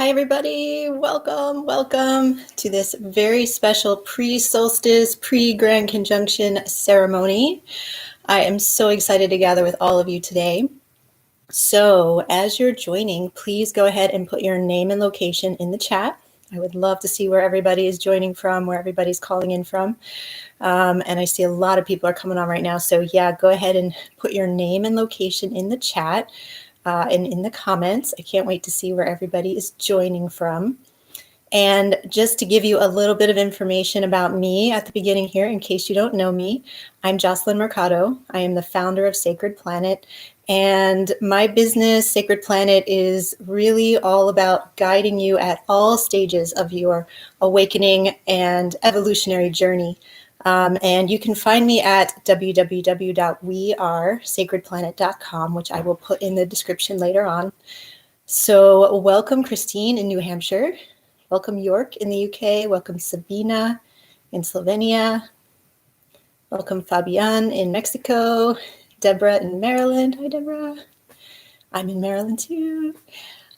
Hi, everybody. Welcome to this very special pre-solstice, pre-Grand Conjunction ceremony. I am so excited to gather with all of you today. So as you're joining, please go ahead and put your name and location in the chat. I would love to see where everybody is joining from, where everybody's calling in from. And I see a lot of people are coming on right now. So yeah, go ahead and put your name and location in the chat. And in the comments. I can't wait to see where everybody is joining from. And just to give you a little bit of information about me at the beginning here, in case you don't know me, I'm Jocelyn Mercado. I am the founder of Sacred Planet. And my business, Sacred Planet, is really all about guiding you at all stages of your awakening and evolutionary journey. And you can find me at www.wearesacredplanet.com, which I will put in the description later on. So welcome Christine in New Hampshire. Welcome York in the UK. Welcome Sabina in Slovenia. Welcome Fabian in Mexico. Deborah in Maryland. Hi, Deborah. I'm in Maryland too.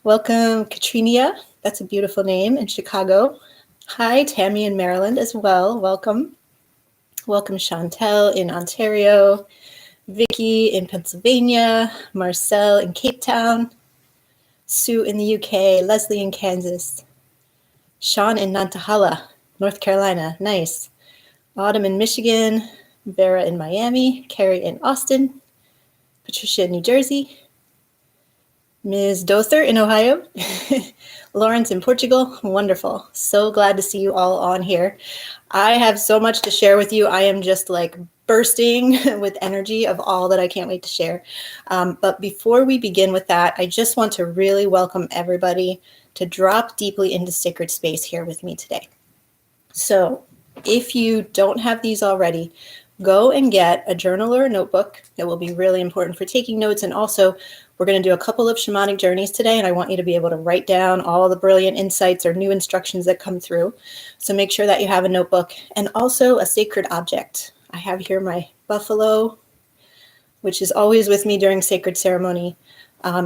Welcome Katrinia. That's a beautiful name in Chicago. Hi, Tammy in Maryland as well. Welcome. Welcome Chantel in Ontario, Vicky in Pennsylvania, Marcel in Cape Town, Sue in the UK, Leslie in Kansas, Sean in Nantahala, North Carolina, nice. Autumn in Michigan, Vera in Miami, Carrie in Austin, Patricia in New Jersey, Ms. Dother in Ohio, Lawrence in Portugal, wonderful. So glad to see you all on here. I have so much to share with you. I am just like bursting with energy of all that I can't wait to share. But before we begin with that, I just want to really welcome everybody to drop deeply into sacred space here with me today. So if you don't have these already, go and get a journal or a notebook. It will be really important for taking notes. And also, we're going to do a couple of shamanic journeys today, and I want you to be able to write down all the brilliant insights or new instructions that come through. So make sure that you have a notebook and also a sacred object. I have here my buffalo, which is always with me during sacred ceremony.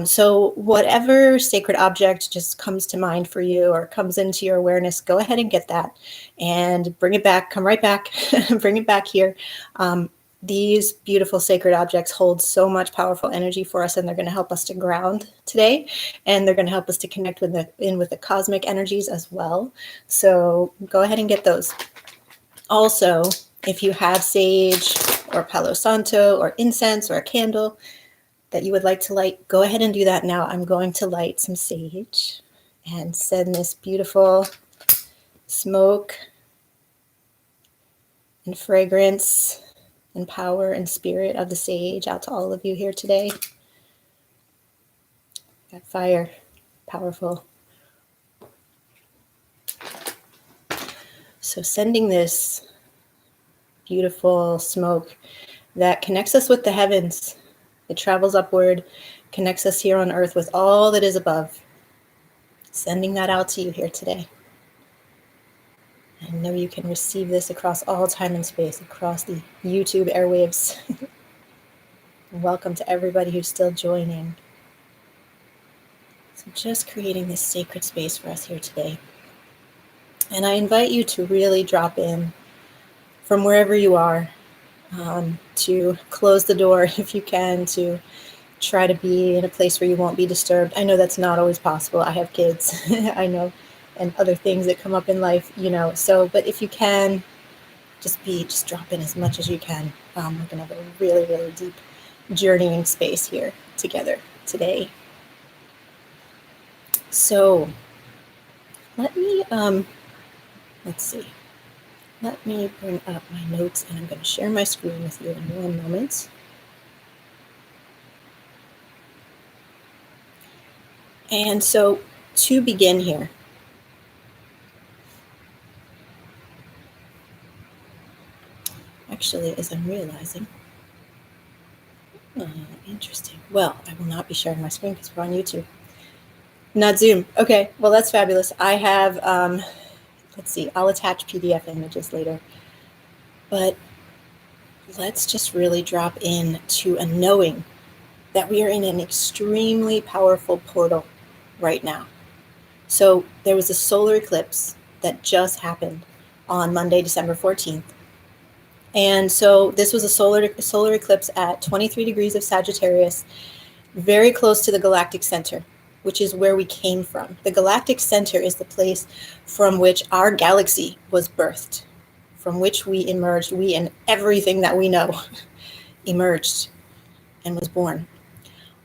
So whatever sacred object just comes to mind for you or comes into your awareness, go ahead and get that and bring it back, come right back, bring it back here. These beautiful sacred objects hold so much powerful energy for us, and they're going to help us to ground today, and they're going to help us to connect with the cosmic energies as well. So go ahead and get those. Also, if you have sage or Palo Santo or incense or a candle that you would like to light, go ahead and do that now. I'm going to light some sage and send this beautiful smoke and fragrance and power and spirit of the sage out to all of you here today. That fire, powerful. So sending this beautiful smoke that connects us with the heavens. It travels upward, connects us here on earth with all that is above. Sending that out to you here today. I know you can receive this across all time and space, across the YouTube airwaves. Welcome to everybody who's still joining. So just creating this sacred space for us here today. And I invite you to really drop in from wherever you are, to close the door if you can, to try to be in a place where you won't be disturbed. I know that's not always possible. I have kids, I know, and other things that come up in life, so, but if you can, just drop in as much as you can. We're going to have a really, really deep journeying space here together today. So let me, let's see. Let me bring up my notes, and I'm going to share my screen with you in one moment. And so to begin here, actually, as I'm realizing, interesting. Well, I will not be sharing my screen because we're on YouTube. Not Zoom. Okay, well, that's fabulous. I have, let's see, I'll attach PDF images later. But let's just really drop in to a knowing that we are in an extremely powerful portal right now. So there was a solar eclipse that just happened on Monday, December 14th. And so this was a solar eclipse at 23 degrees of Sagittarius, very close to the galactic center, which is where we came from. The galactic center is the place from which our galaxy was birthed, from which we emerged, we and everything that we know emerged and was born.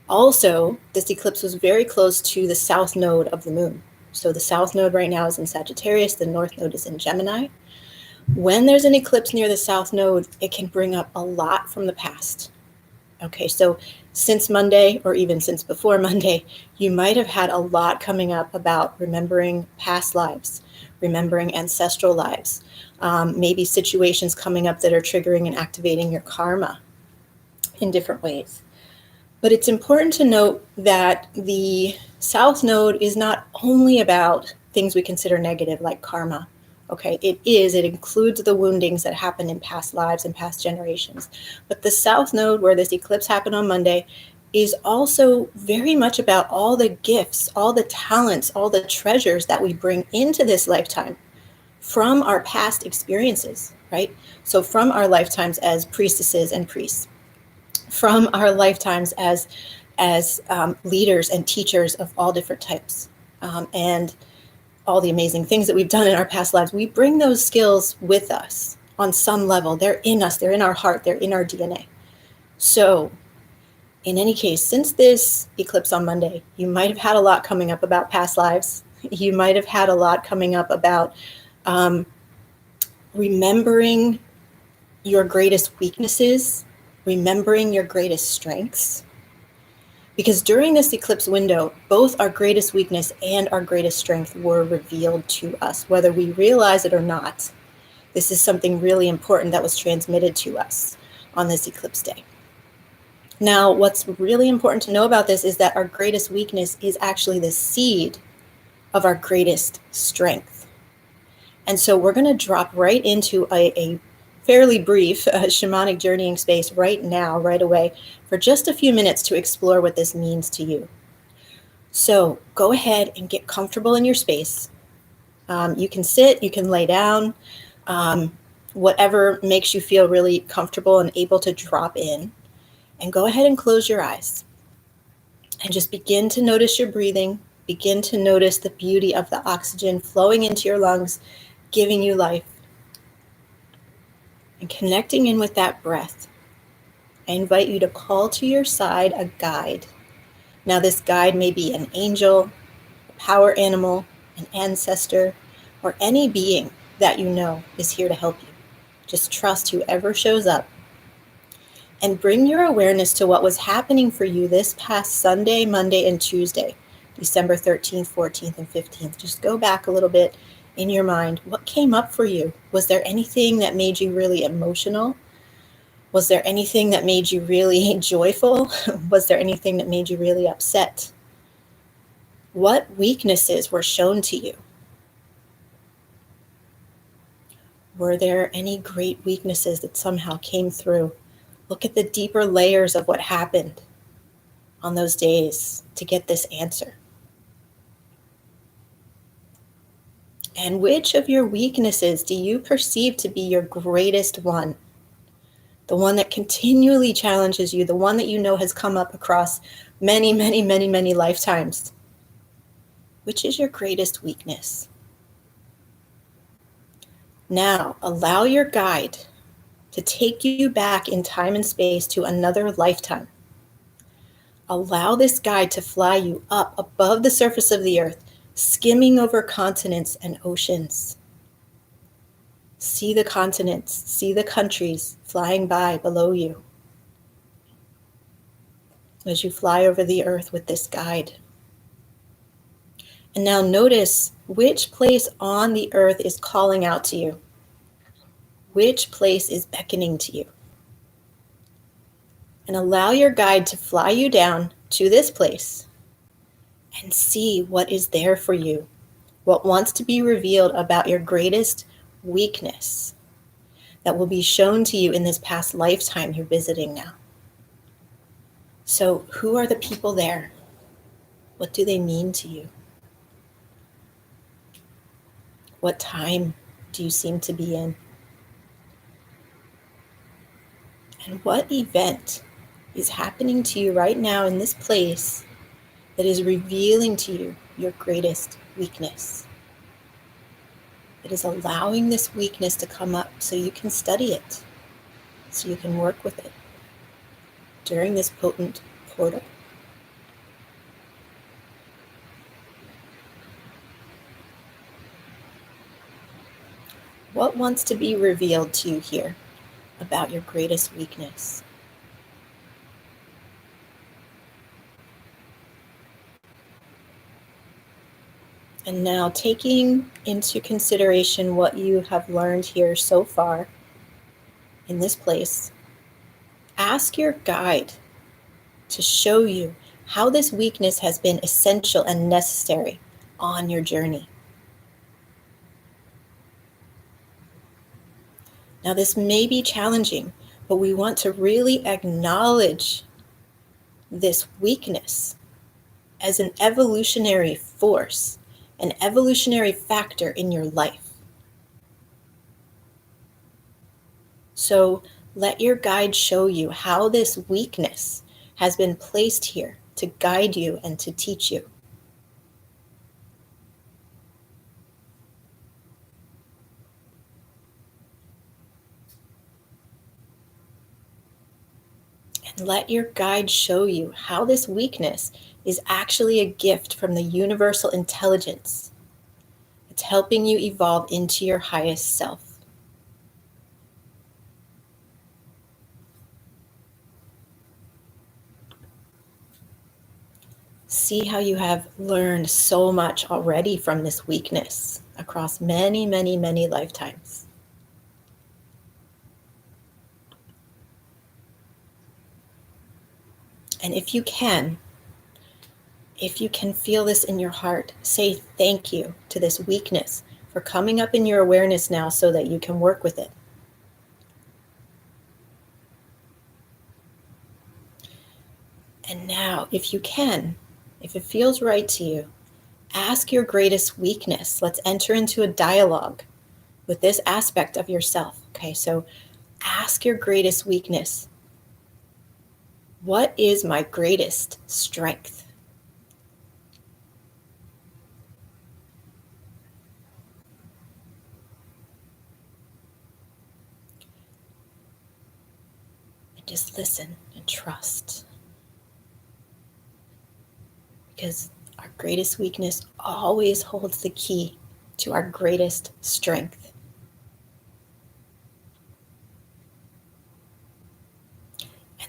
Also, this eclipse was very close to the south node of the moon. So the south node right now is in Sagittarius, the north node is in Gemini. When there's an eclipse near the south node, it can bring up a lot from the past. Okay, so since Monday, or even since before Monday, you might have had a lot coming up about remembering past lives, remembering ancestral lives, maybe situations coming up that are triggering and activating your karma in different ways. But it's important to note that the South Node is not only about things we consider negative like karma. Okay, it includes the woundings that happen in past lives and past generations. But the South Node, where this eclipse happened on Monday, is also very much about all the gifts, all the talents, all the treasures that we bring into this lifetime from our past experiences, right? So from our lifetimes as priestesses and priests, from our lifetimes as leaders and teachers of all different types, and all the amazing things that we've done in our past lives, we bring those skills with us on some level. They're in us, they're in our heart, they're in our DNA. So in any case, since this eclipse on Monday, you might have had a lot coming up about past lives. You might have had a lot coming up about remembering your greatest weaknesses, remembering your greatest strengths. Because during this eclipse window, both our greatest weakness and our greatest strength were revealed to us, whether we realize it or not. This is something really important that was transmitted to us on this eclipse day. Now, what's really important to know about this is that our greatest weakness is actually the seed of our greatest strength. And so we're going to drop right into a fairly brief shamanic journeying space right now, right away, for just a few minutes to explore what this means to you. So go ahead and get comfortable in your space. You can sit, you can lay down, whatever makes you feel really comfortable and able to drop in. And go ahead and close your eyes. And just begin to notice your breathing. Begin to notice the beauty of the oxygen flowing into your lungs, giving you life. And connecting in with that breath. I invite you to call to your side a guide. Now this guide may be an angel, a power animal, an ancestor, or any being that you know is here to help you. Just trust whoever shows up. And bring your awareness to what was happening for you this past Sunday, Monday, and Tuesday, December 13th, 14th, and 15th. Just go back a little bit in your mind. What came up for you? Was there anything that made you really emotional? Was there anything that made you really joyful? Was there anything that made you really upset? What weaknesses were shown to you? Were there any great weaknesses that somehow came through? Look at the deeper layers of what happened on those days to get this answer. And which of your weaknesses do you perceive to be your greatest one? The one that continually challenges you, the one that you know has come up across many, many, many, many lifetimes. Which is your greatest weakness? Now, allow your guide to take you back in time and space to another lifetime. Allow this guide to fly you up above the surface of the earth, skimming over continents and oceans. See the continents, see the countries flying by below you as you fly over the earth with this guide. And now notice which place on the earth is calling out to you. Which place is beckoning to you? And allow your guide to fly you down to this place and see what is there for you, what wants to be revealed about your greatest weakness that will be shown to you in this past lifetime you're visiting now. So who are the people there? What do they mean to you? What time do you seem to be in? And what event is happening to you right now in this place that is revealing to you your greatest weakness? It is allowing this weakness to come up so you can study it, so you can work with it during this potent portal. What wants to be revealed to you here about your greatest weakness? And now, taking into consideration what you have learned here so far in this place, ask your guide to show you how this weakness has been essential and necessary on your journey. Now, this may be challenging, but we want to really acknowledge this weakness as an evolutionary force, an evolutionary factor in your life. So let your guide show you how this weakness has been placed here to guide you and to teach you. And let your guide show you how this weakness is actually a gift from the universal intelligence. It's helping you evolve into your highest self. See how you have learned so much already from this weakness across many, many, many lifetimes. And if you can feel this in your heart, say thank you to this weakness for coming up in your awareness now so that you can work with it. And now, if you can, if it feels right to you, ask your greatest weakness. Let's enter into a dialogue with this aspect of yourself. Okay, so ask your greatest weakness. What is my greatest strength? And just listen and trust. Because our greatest weakness always holds the key to our greatest strength.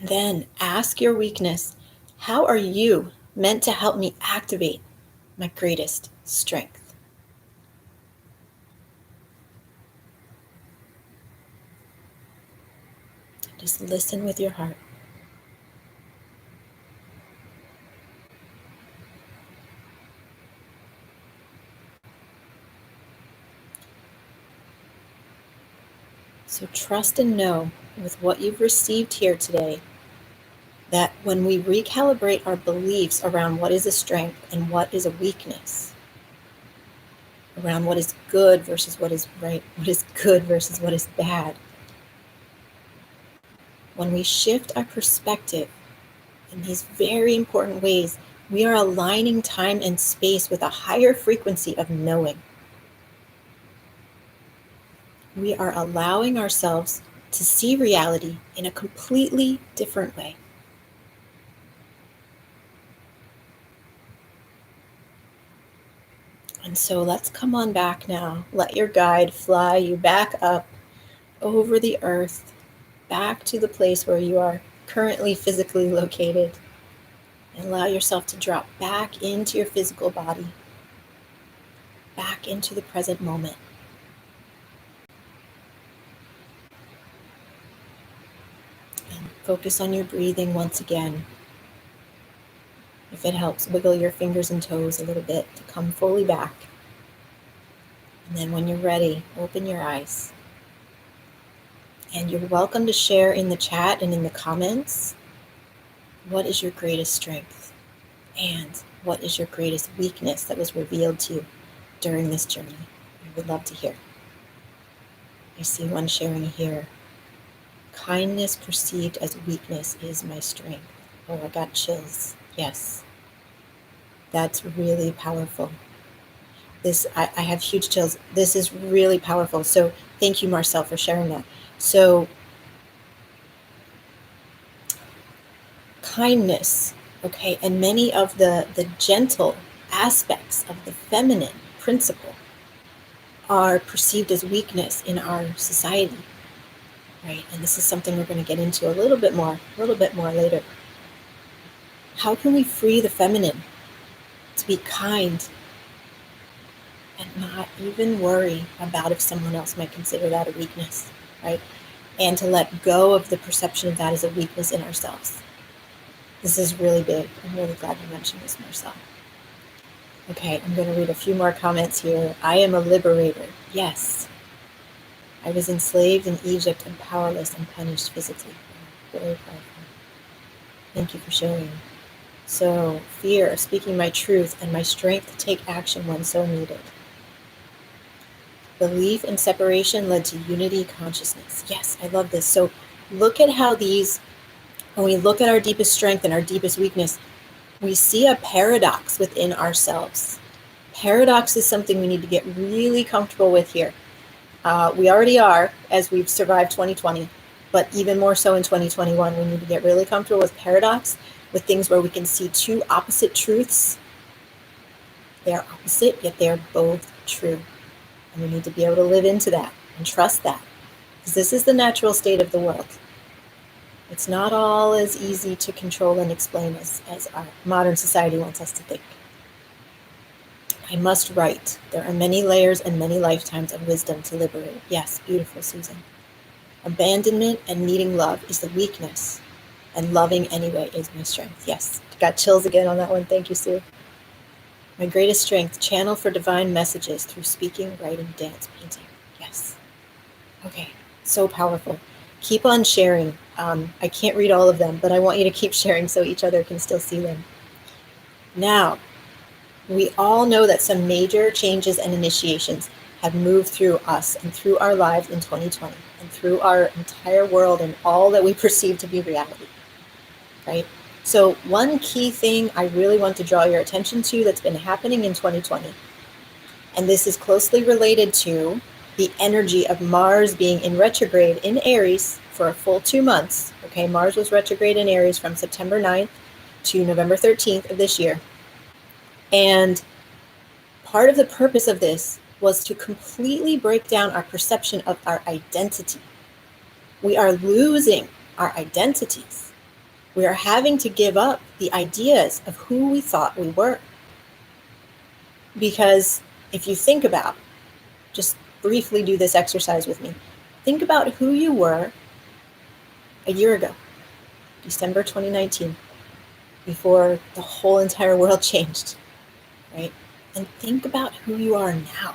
And then ask your weakness, how are you meant to help me activate my greatest strength? Just listen with your heart. So trust and know with what you've received here today that when we recalibrate our beliefs around what is a strength and what is a weakness, around what is good versus what is right, what is good versus what is bad, when we shift our perspective in these very important ways, we are aligning time and space with a higher frequency of knowing. We are allowing ourselves to see reality in a completely different way. And so let's come on back now. Let your guide fly you back up over the earth, back to the place where you are currently physically located. And allow yourself to drop back into your physical body, back into the present moment. And focus on your breathing once again. If it helps, wiggle your fingers and toes a little bit to come fully back. And then when you're ready, open your eyes. And you're welcome to share in the chat and in the comments, what is your greatest strength? And what is your greatest weakness that was revealed to you during this journey? I would love to hear. I see one sharing here. Kindness perceived as weakness is my strength. Oh, I got chills. Yes. That's really powerful. I have huge chills. This is really powerful. So thank you, Marcel, for sharing that. So kindness, okay, and many of the gentle aspects of the feminine principle are perceived as weakness in our society, right? And this is something we're going to get into a little bit more later. How can we free the feminine to be kind and not even worry about if someone else might consider that a weakness, right? And to let go of the perception of that as a weakness in ourselves. This is really big. I'm really glad you mentioned this, Marcel. Okay, I'm going to read a few more comments here. I am a liberator. Yes. I was enslaved in Egypt and powerless and punished physically. Very powerful. Thank you for sharing. So, fear, speaking my truth, and my strength to take action when so needed. Belief in separation led to unity consciousness. Yes, I love this. So, look at how these, when we look at our deepest strength and our deepest weakness, we see a paradox within ourselves. Paradox is something we need to get really comfortable with here. We already are, as we've survived 2020, but even more so in 2021, we need to get really comfortable with paradox, with things where we can see two opposite truths. They are opposite, yet they are both true. And we need to be able to live into that and trust that, because this is the natural state of the world. It's not all as easy to control and explain as our modern society wants us to think. I must write. There are many layers and many lifetimes of wisdom to liberate. Yes, beautiful, Susan. Abandonment and needing love is the weakness, and loving anyway is my strength. Yes, got chills again on that one. Thank you, Sue. My greatest strength, channel for divine messages through speaking, writing, dance, painting. Yes. Okay, so powerful. Keep on sharing. I can't read all of them, but I want you to keep sharing so each other can still see them. Now, we all know that some major changes and initiations have moved through us and through our lives in 2020 and through our entire world and all that we perceive to be reality, right? So one key thing I really want to draw your attention to that's been happening in 2020, and this is closely related to the energy of Mars being in retrograde in Aries for a full 2 months. Okay, Mars was retrograde in Aries from September 9th to November 13th of this year. And part of the purpose of this was to completely break down our perception of our identity. We are losing our identities. We are having to give up the ideas of who we thought we were. Because if you think about, just briefly do this exercise with me. Think about who you were a year ago, December 2019, before the whole entire world changed, right? And think about who you are now.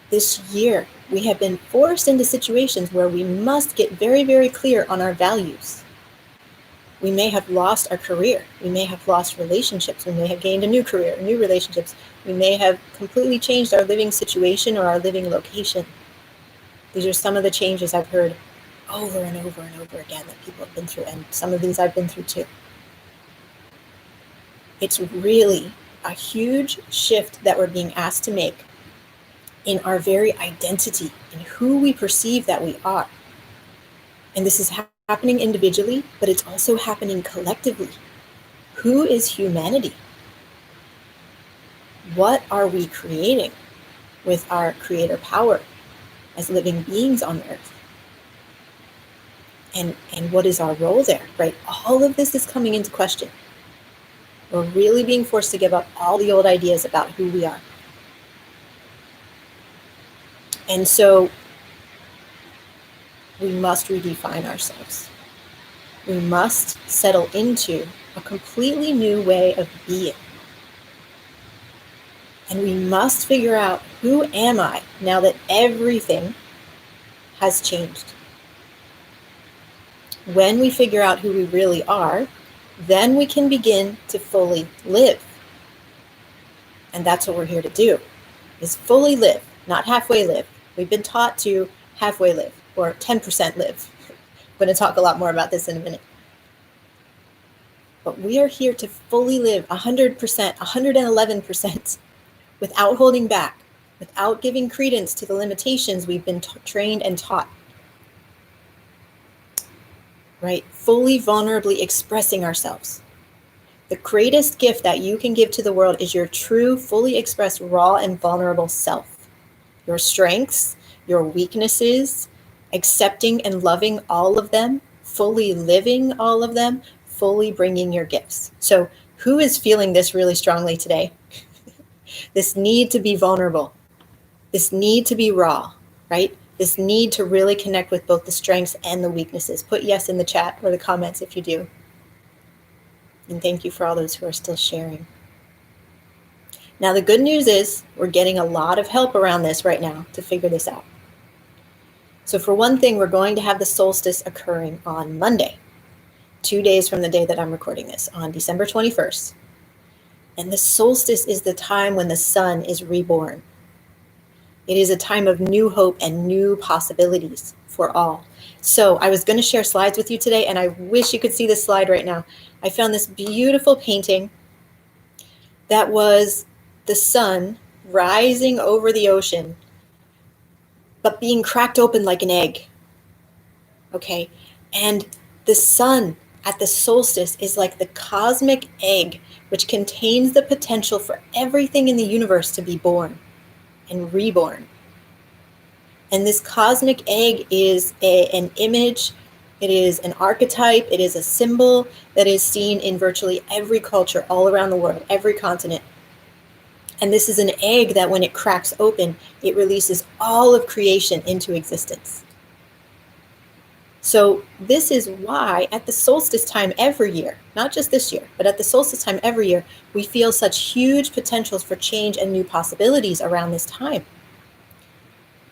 This year, we have been forced into situations where we must get very, very clear on our values. We may have lost our career. We may have lost relationships. We may have gained a new career, new relationships. We may have completely changed our living situation or our living location. These are some of the changes I've heard over and over and over again that people have been through, and some of these I've been through too. It's really a huge shift that we're being asked to make in our very identity, in who we perceive that we are. And this is happening individually, but it's also happening collectively. Who is humanity? What are we creating with our creator power as living beings on earth? And what is our role there, right? All of this is coming into question. We're really being forced to give up all the old ideas about who we are. And so we must redefine ourselves. We must settle into a completely new way of being. And we must figure out, who am I now that everything has changed? When we figure out who we really are, then we can begin to fully live. And that's what we're here to do, is fully live, not halfway live. We've been taught to halfway live, or 10% live. I'm going to talk a lot more about this in a minute. But we are here to fully live 100%, 111%, without holding back, without giving credence to the limitations we've been trained and taught. Right? Fully vulnerably expressing ourselves. The greatest gift that you can give to the world is your true, fully expressed, raw, and vulnerable self. Your strengths, your weaknesses, accepting and loving all of them, fully living all of them, fully bringing your gifts. So who is feeling this really strongly today? This need to be vulnerable, this need to be raw, right? This need to really connect with both the strengths and the weaknesses. Put yes in the chat or the comments if you do. And thank you for all those who are still sharing. Now, the good news is we're getting a lot of help around this right now to figure this out. So for one thing, we're going to have the solstice occurring on Monday, 2 days from the day that I'm recording this, on December 21st. And the solstice is the time when the sun is reborn. It is a time of new hope and new possibilities for all. So I was going to share slides with you today, and I wish you could see this slide right now. I found this beautiful painting that was the sun rising over the ocean, but being cracked open like an egg. Okay, and the sun at the solstice is like the cosmic egg, which contains the potential for everything in the universe to be born and reborn. And this cosmic egg is an image, it is an archetype, it is a symbol that is seen in virtually every culture all around the world, every continent. And this is an egg that when it cracks open, it releases all of creation into existence. So this is why at the solstice time every year, not just this year, but at the solstice time every year, we feel such huge potentials for change and new possibilities around this time.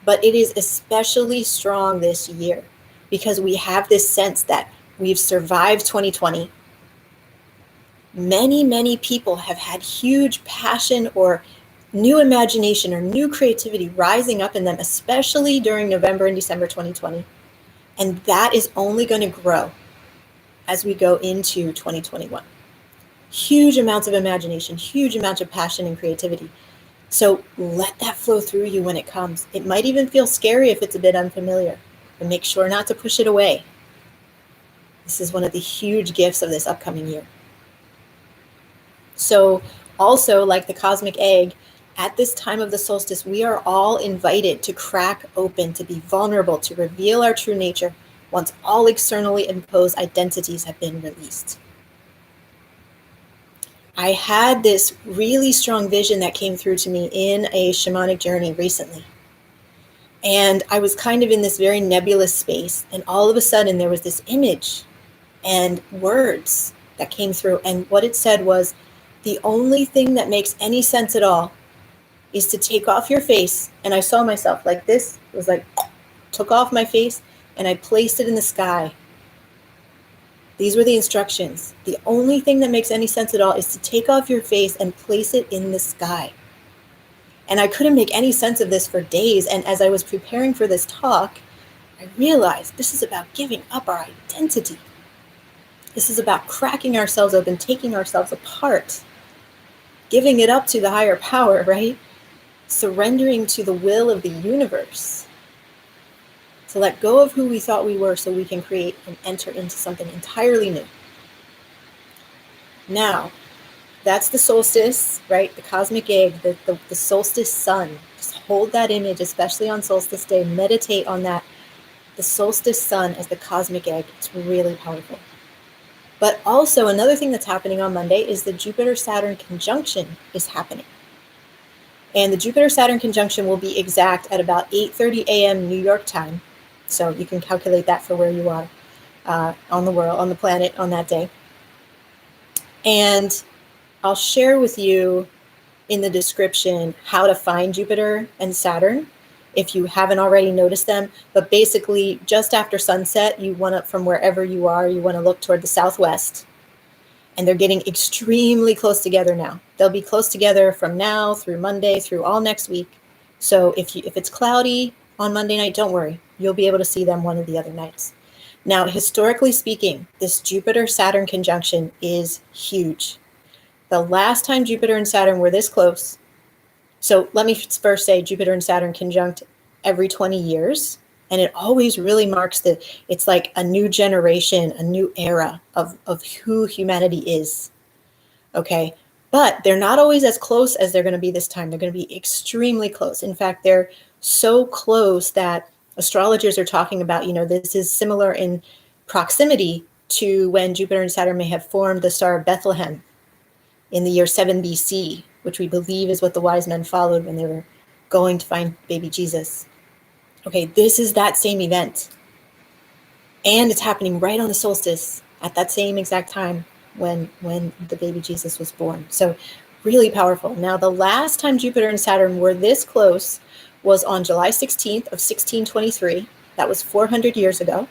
But it is especially strong this year because we have this sense that we've survived 2020. Many people have had huge passion or new imagination or new creativity rising up in them, especially during November and December 2020. And that is only going to grow as we go into 2021. Huge amounts of imagination, huge amounts of passion and creativity. So let that flow through you when it comes. It might even feel scary if it's a bit unfamiliar, but make sure not to push it away. This is one of the huge gifts of this upcoming year. So also, like the cosmic egg, at this time of the solstice, we are all invited to crack open, to be vulnerable, to reveal our true nature once all externally imposed identities have been released. I had this really strong vision that came through to me in a shamanic journey recently. And I was kind of in this very nebulous space. And all of a sudden there was this image and words that came through. And what it said was, the only thing that makes any sense at all is to take off your face. And I saw myself like this. It was like, took off my face and I placed it in the sky. These were the instructions. The only thing that makes any sense at all is to take off your face and place it in the sky. And I couldn't make any sense of this for days. And as I was preparing for this talk, I realized this is about giving up our identity. This is about cracking ourselves open, taking ourselves apart, giving it up to the higher power, right? Surrendering to the will of the universe. To let go of who we thought we were so we can create and enter into something entirely new. Now, that's the solstice, right? The cosmic egg, the solstice sun. Just hold that image, especially on solstice day. Meditate on that. The solstice sun as the cosmic egg. It's really powerful. But also another thing that's happening on Monday is the Jupiter-Saturn conjunction is happening. And the Jupiter-Saturn conjunction will be exact at about 8:30 a.m. New York time. So you can calculate that for where you are on the world, on the planet on that day. And I'll share with you in the description how to find Jupiter and Saturn if you haven't already noticed them. But basically, just after sunset, you want to, from wherever you are, you want to look toward the southwest. And they're getting extremely close together now. They'll be close together from now through Monday, through all next week. So if it's cloudy on Monday night, don't worry. You'll be able to see them one of the other nights. Now, historically speaking, this Jupiter-Saturn conjunction is huge. The last time Jupiter and Saturn were this close, so let me first say Jupiter and Saturn conjunct every 20 years. And it always really marks it's like a new generation, a new era of who humanity is. Okay. But they're not always as close as they're going to be this time. They're going to be extremely close. In fact, they're so close that astrologers are talking about, this is similar in proximity to when Jupiter and Saturn may have formed the Star of Bethlehem in the year 7 BC, which we believe is what the wise men followed when they were going to find baby Jesus. Okay, this is that same event. And it's happening right on the solstice at that same exact time when the baby Jesus was born. So really powerful. Now, the last time Jupiter and Saturn were this close was on July 16th of 1623. That was 400 years ago.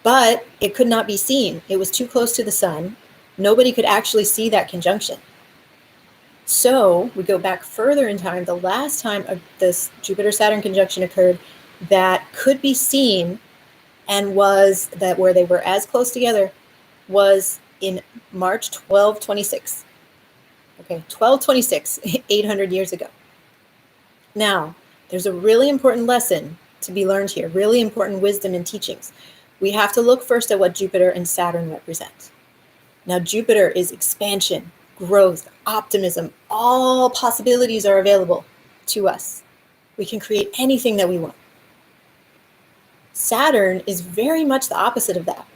But it could not be seen. It was too close to the sun. Nobody could actually see that conjunction. So we go back further in time. The last time this Jupiter-Saturn conjunction occurred that could be seen and was that where they were as close together was in March 1226. Okay, 1226, 800 years ago. Now, there's a really important lesson to be learned here, really important wisdom and teachings. We have to look first at what Jupiter and Saturn represent. Now, Jupiter is expansion, growth, optimism. All possibilities are available to us. We can create anything that we want. Saturn is very much the opposite of that.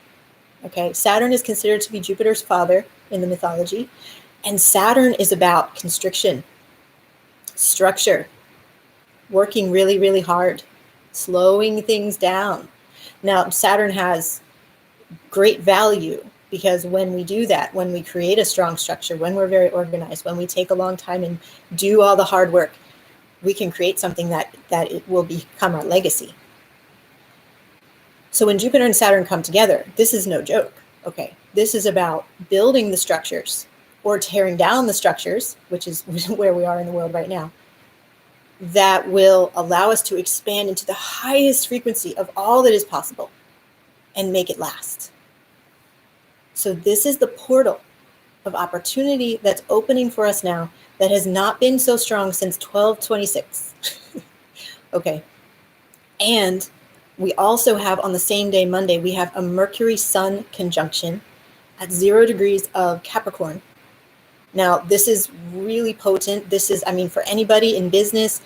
Okay, Saturn is considered to be Jupiter's father in the mythology, and Saturn is about constriction, structure, working really, really hard, slowing things down. Now, Saturn has great value because when we do that, when we create a strong structure, when we're very organized, when we take a long time and do all the hard work, we can create something that it will become our legacy. So when Jupiter and Saturn come together, this is no joke. Okay, this is about building the structures or tearing down the structures, which is where we are in the world right now, that will allow us to expand into the highest frequency of all that is possible and make it last. So this is the portal of opportunity that's opening for us now that has not been so strong since 1226. Okay. And we also have on the same day, Monday, we have a Mercury-Sun conjunction at 0 degrees of Capricorn. Now, this is really potent. This is, for anybody in business,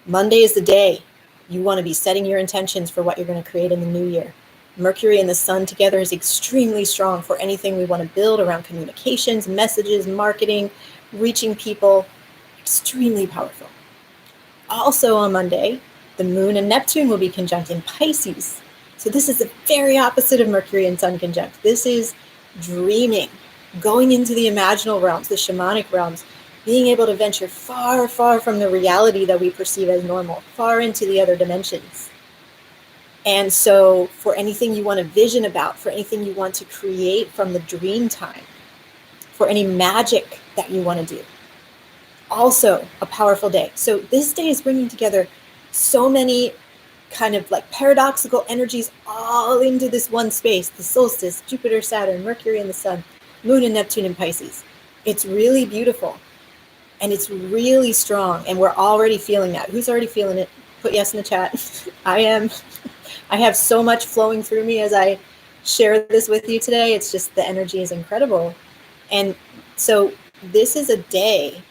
Monday is the day you want to be setting your intentions for what you're going to create in the new year. Mercury and the Sun together is extremely strong for anything we want to build around communications, messages, marketing, reaching people. Extremely powerful. Also on Monday, the Moon and Neptune will be conjunct in Pisces. So this is the very opposite of Mercury and Sun conjunct. This is dreaming, going into the imaginal realms, the shamanic realms, being able to venture far, far from the reality that we perceive as normal, far into the other dimensions. And so for anything you want to vision about, for anything you want to create from the dream time, for any magic that you want to do, also a powerful day. So this day is bringing together so many kind of like paradoxical energies all into this one space, the solstice, Jupiter, Saturn, Mercury and the Sun, Moon and Neptune in Pisces. It's really beautiful and it's really strong and we're already feeling that. Who's already feeling it? Put yes in the chat. I am. I have so much flowing through me as I share this with you today. It's just the energy is incredible. And so this is a day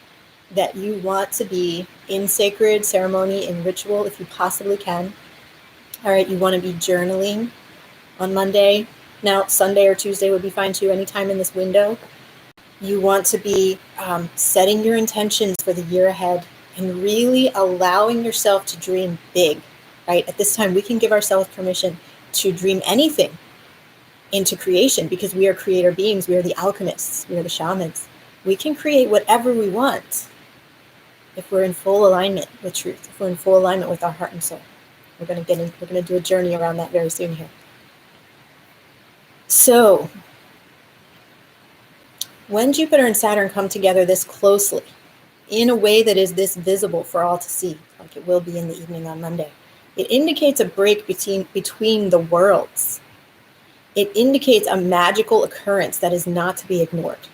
that you want to be in sacred ceremony, in ritual, if you possibly can. All right, you want to be journaling on Monday. Now, Sunday or Tuesday would be fine too, anytime in this window. You want to be setting your intentions for the year ahead and really allowing yourself to dream big, right? At this time, we can give ourselves permission to dream anything into creation because we are creator beings. We are the alchemists. We are the shamans. We can create whatever we want if we're in full alignment with truth, if we're in full alignment with our heart and soul. We're going to do a journey around that very soon here. So when Jupiter and Saturn come together this closely, in a way that is this visible for all to see, like it will be in the evening on Monday. It indicates a break between the worlds. It indicates a magical occurrence that is not to be ignored.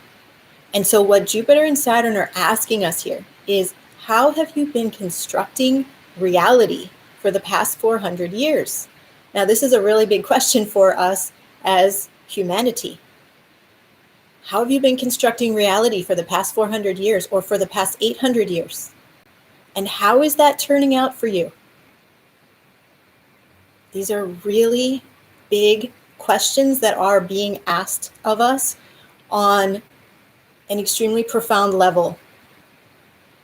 And so what Jupiter and Saturn are asking us here is, how have you been constructing reality for the past 400 years? Now, this is a really big question for us as humanity. How have you been constructing reality for the past 400 years or for the past 800 years? And how is that turning out for you? These are really big questions that are being asked of us on an extremely profound level,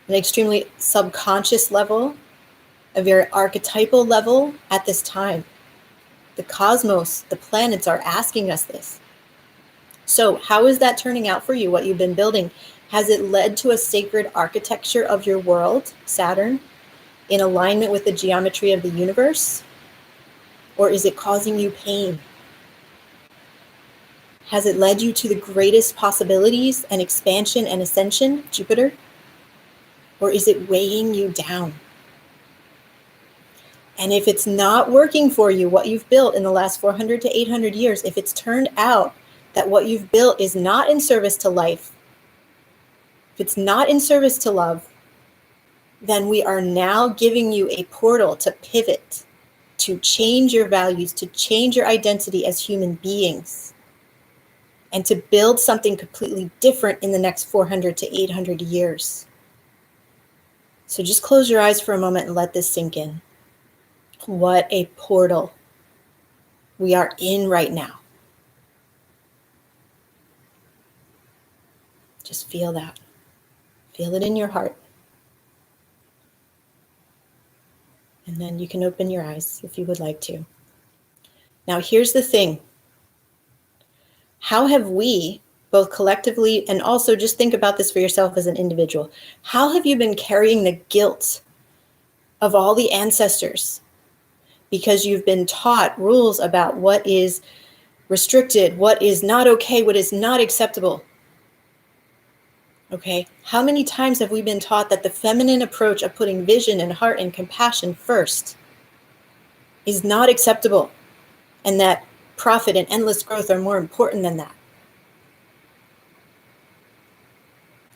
an extremely subconscious level, a very archetypal level at this time. The cosmos, the planets are asking us this. So how is that turning out for you, what you've been building? Has it led to a sacred architecture of your world, Saturn, in alignment with the geometry of the universe? Or is it causing you pain? Has it led you to the greatest possibilities and expansion and ascension, Jupiter? Or is it weighing you down? And if it's not working for you, what you've built in the last 400 to 800 years, if it's turned out that what you've built is not in service to life, if it's not in service to love, then we are now giving you a portal to pivot, to change your values, to change your identity as human beings, and to build something completely different in the next 400 to 800 years. So just close your eyes for a moment and let this sink in. What a portal we are in right now. Just feel that. Feel it in your heart. And then you can open your eyes if you would like to. Now, here's the thing. How have we, both collectively and also just think about this for yourself as an individual, how have you been carrying the guilt of all the ancestors? Because you've been taught rules about what is restricted, what is not okay, what is not acceptable. Okay, how many times have we been taught that the feminine approach of putting vision and heart and compassion first is not acceptable, and that profit and endless growth are more important than that?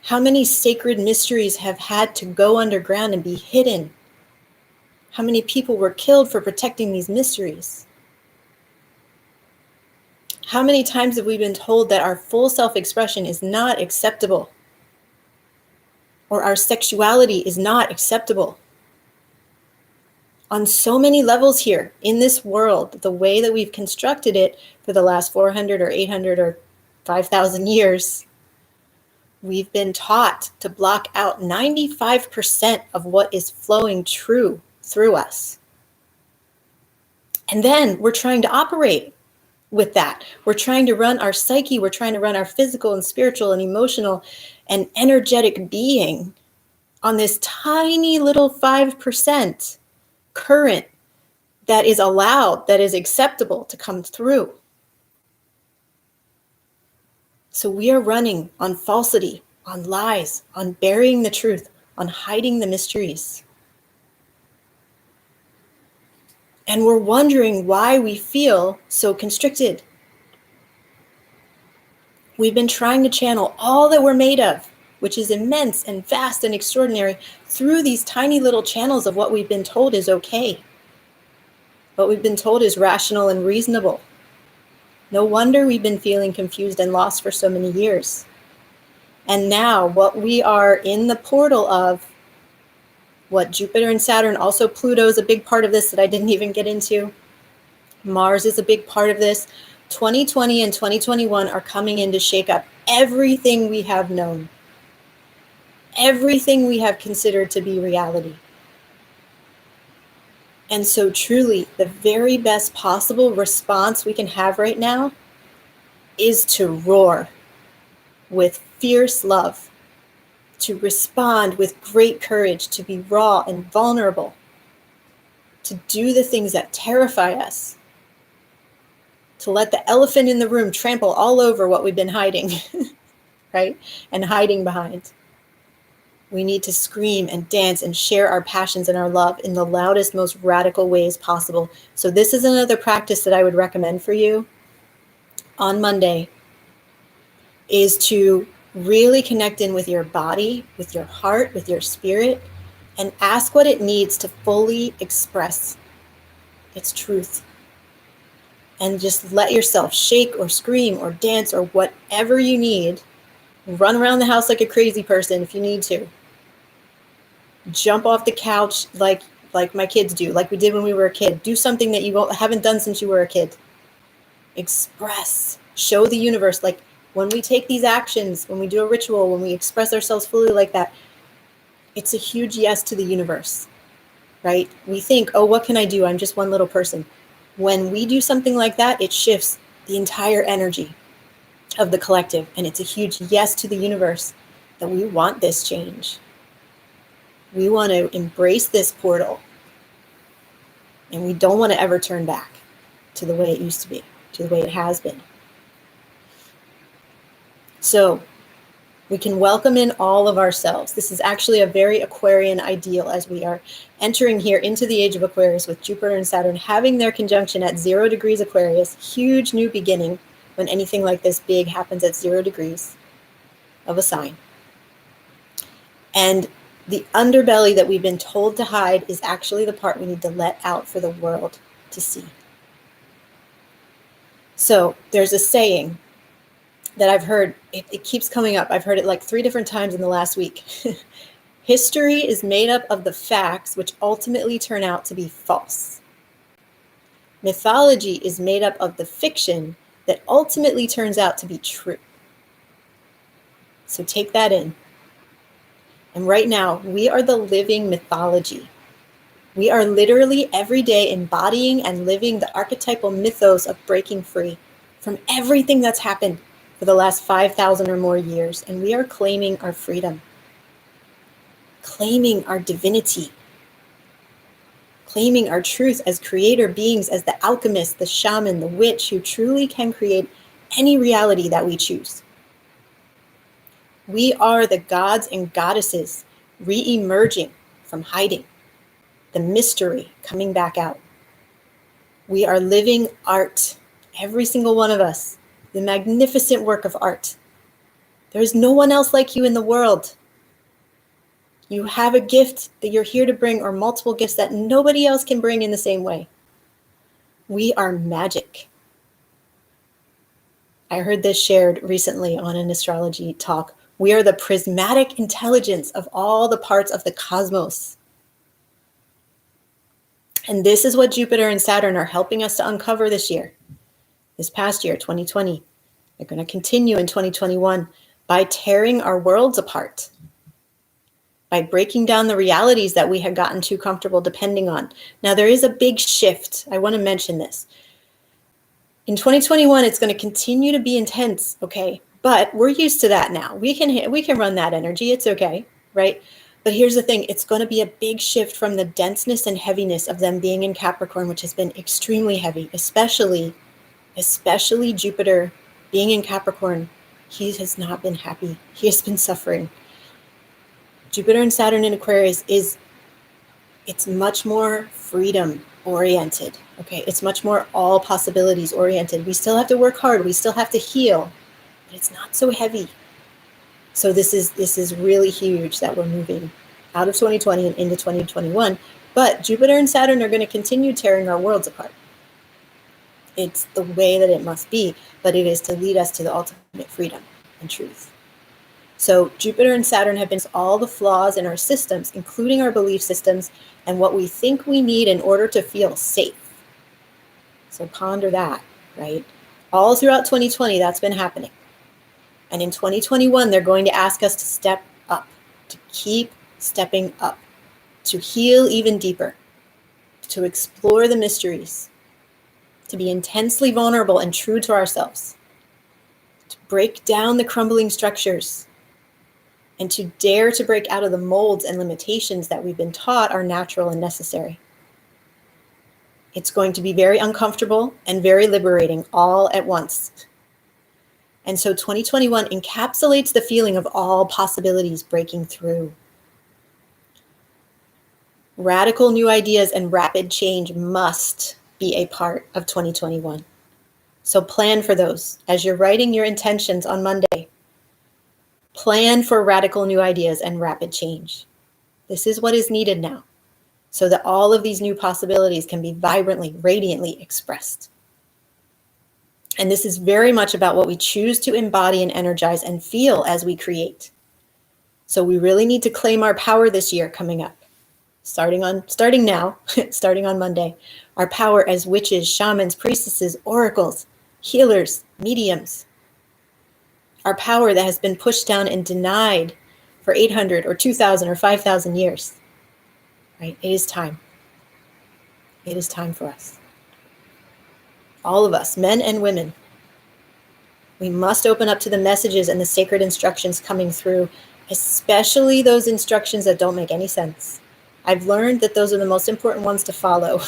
How many sacred mysteries have had to go underground and be hidden? How many people were killed for protecting these mysteries? How many times have we been told that our full self-expression is not acceptable? Or our sexuality is not acceptable? On so many levels here in this world, the way that we've constructed it for the last 400 or 800 or 5,000 years, we've been taught to block out 95% of what is flowing true through us. And then we're trying to operate with that. We're trying to run our psyche. We're trying to run our physical and spiritual and emotional and energetic being on this tiny little 5% current that is allowed, that is acceptable to come through. So we are running on falsity, on lies, on burying the truth, on hiding the mysteries. And we're wondering why we feel so constricted. We've been trying to channel all that we're made of, which is immense and vast and extraordinary, through these tiny little channels of what we've been told is okay. What we've been told is rational and reasonable. No wonder we've been feeling confused and lost for so many years. And now what we are in the portal of, what Jupiter and Saturn, also Pluto is a big part of this that I didn't even get into. Mars is a big part of this. 2020 and 2021 are coming in to shake up everything we have known, everything we have considered to be reality. And so truly, the very best possible response we can have right now is to roar with fierce love, to respond with great courage, to be raw and vulnerable, to do the things that terrify us, to let the elephant in the room trample all over what we've been hiding, right? And hiding behind. We need to scream and dance and share our passions and our love in the loudest, most radical ways possible. So this is another practice that I would recommend for you on Monday, is to really connect in with your body, with your heart, with your spirit, and ask what it needs to fully express its truth. And just let yourself shake or scream or dance or whatever you need. Run around the house like a crazy person if you need to. Jump off the couch like my kids do, like we did when we were a kid. Do something that you haven't done since you were a kid. Express. Show the universe. Like when we take these actions, when we do a ritual, when we express ourselves fully like that, it's a huge yes to the universe, right? We think, oh, what can I do? I'm just one little person. When we do something like that, it shifts the entire energy of the collective. And it's a huge yes to the universe that we want this change. We want to embrace this portal. And we don't want to ever turn back to the way it used to be, to the way it has been. So we can welcome in all of ourselves. This is actually a very Aquarian ideal as we are entering here into the age of Aquarius with Jupiter and Saturn having their conjunction at 0 degrees Aquarius. Huge new beginning when anything like this big happens at 0 degrees of a sign. And the underbelly that we've been told to hide is actually the part we need to let out for the world to see. So there's a saying that I've heard, it keeps coming up. I've heard it like 3 different times in the last week. History is made up of the facts which ultimately turn out to be false. Mythology is made up of the fiction that ultimately turns out to be true. So take that in. And right now, we are the living mythology. We are literally every day embodying and living the archetypal mythos of breaking free from everything that's happened for the last 5,000 or more years. And we are claiming our freedom, claiming our divinity, claiming our truth as creator beings, as the alchemist, the shaman, the witch who truly can create any reality that we choose. We are the gods and goddesses re-emerging from hiding, the mystery coming back out. We are living art, every single one of us, the magnificent work of art. There is no one else like you in the world. You have a gift that you're here to bring, or multiple gifts that nobody else can bring in the same way. We are magic. I heard this shared recently on an astrology talk. We are the prismatic intelligence of all the parts of the cosmos. And this is what Jupiter and Saturn are helping us to uncover this year, this past year, 2020. They're going to continue in 2021 by tearing our worlds apart, by breaking down the realities that we had gotten too comfortable depending on. Now, there is a big shift. I want to mention this. In 2021, it's going to continue to be intense, okay? But we're used to that now. We can run that energy. It's okay, right? But here's the thing. It's going to be a big shift from the denseness and heaviness of them being in Capricorn, which has been extremely heavy, especially Jupiter being in Capricorn. He has not been happy. He has been suffering. Jupiter and Saturn in Aquarius it's much more freedom oriented. Okay, it's much more all possibilities oriented. We still have to work hard. We still have to heal, but it's not so heavy. So this is really huge that we're moving out of 2020 and into 2021. But Jupiter and Saturn are going to continue tearing our worlds apart. It's the way that it must be, but it is to lead us to the ultimate freedom and truth. So Jupiter and Saturn have been all the flaws in our systems, including our belief systems and what we think we need in order to feel safe. So ponder that, right? All throughout 2020, that's been happening. And in 2021, they're going to ask us to step up, to keep stepping up, to heal even deeper, to explore the mysteries, to be intensely vulnerable and true to ourselves, to break down the crumbling structures, and to dare to break out of the molds and limitations that we've been taught are natural and necessary. It's going to be very uncomfortable and very liberating all at once. And so 2021 encapsulates the feeling of all possibilities breaking through. Radical new ideas and rapid change must be a part of 2021. So plan for those. As you're writing your intentions on Monday, plan for radical new ideas and rapid change. This is what is needed now, so that all of these new possibilities can be vibrantly, radiantly expressed. And this is very much about what we choose to embody and energize and feel as we create. So we really need to claim our power this year coming up. Starting now, starting on Monday, our power as witches, shamans, priestesses, oracles, healers, mediums. Our power that has been pushed down and denied for 800 or 2,000 or 5,000 years. Right? It is time. It is time for us. All of us, men and women. We must open up to the messages and the sacred instructions coming through, especially those instructions that don't make any sense. I've learned that those are the most important ones to follow.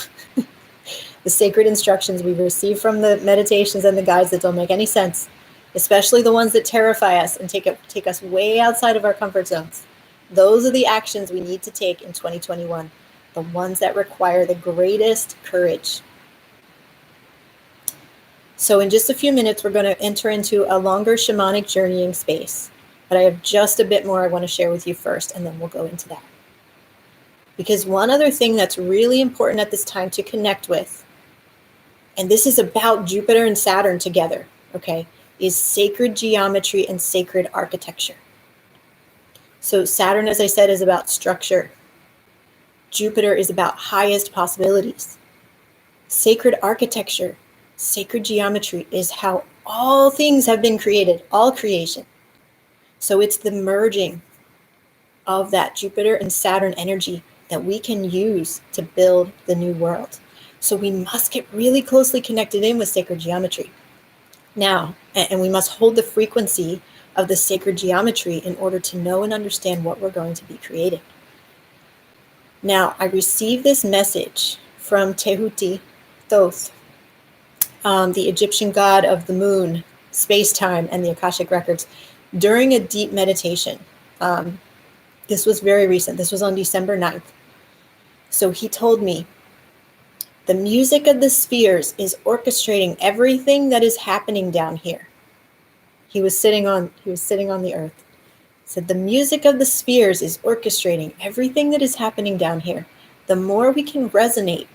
The sacred instructions we receive from the meditations and the guides that don't make any sense, especially the ones that terrify us and take us way outside of our comfort zones. Those are the actions we need to take in 2021, the ones that require the greatest courage. So in just a few minutes, we're going to enter into a longer shamanic journeying space. But I have just a bit more I want to share with you first, and then we'll go into that. Because one other thing that's really important at this time to connect with, and this is about Jupiter and Saturn together, okay, is sacred geometry and sacred architecture. So Saturn, as I said, is about structure. Jupiter is about highest possibilities. Sacred architecture, sacred geometry is how all things have been created, all creation. So it's the merging of that Jupiter and Saturn energy that we can use to build the new world. So we must get really closely connected in with sacred geometry. Now, and we must hold the frequency of the sacred geometry in order to know and understand what we're going to be creating. Now, I received this message from Tehuti, Thoth, the Egyptian god of the moon, space-time, and the Akashic records, during a deep meditation. This was very recent. This was on December 9th. So he told me, the music of the spheres is orchestrating everything that is happening down here. He was sitting on the earth. He said, the music of the spheres is orchestrating everything that is happening down here. The more we can resonate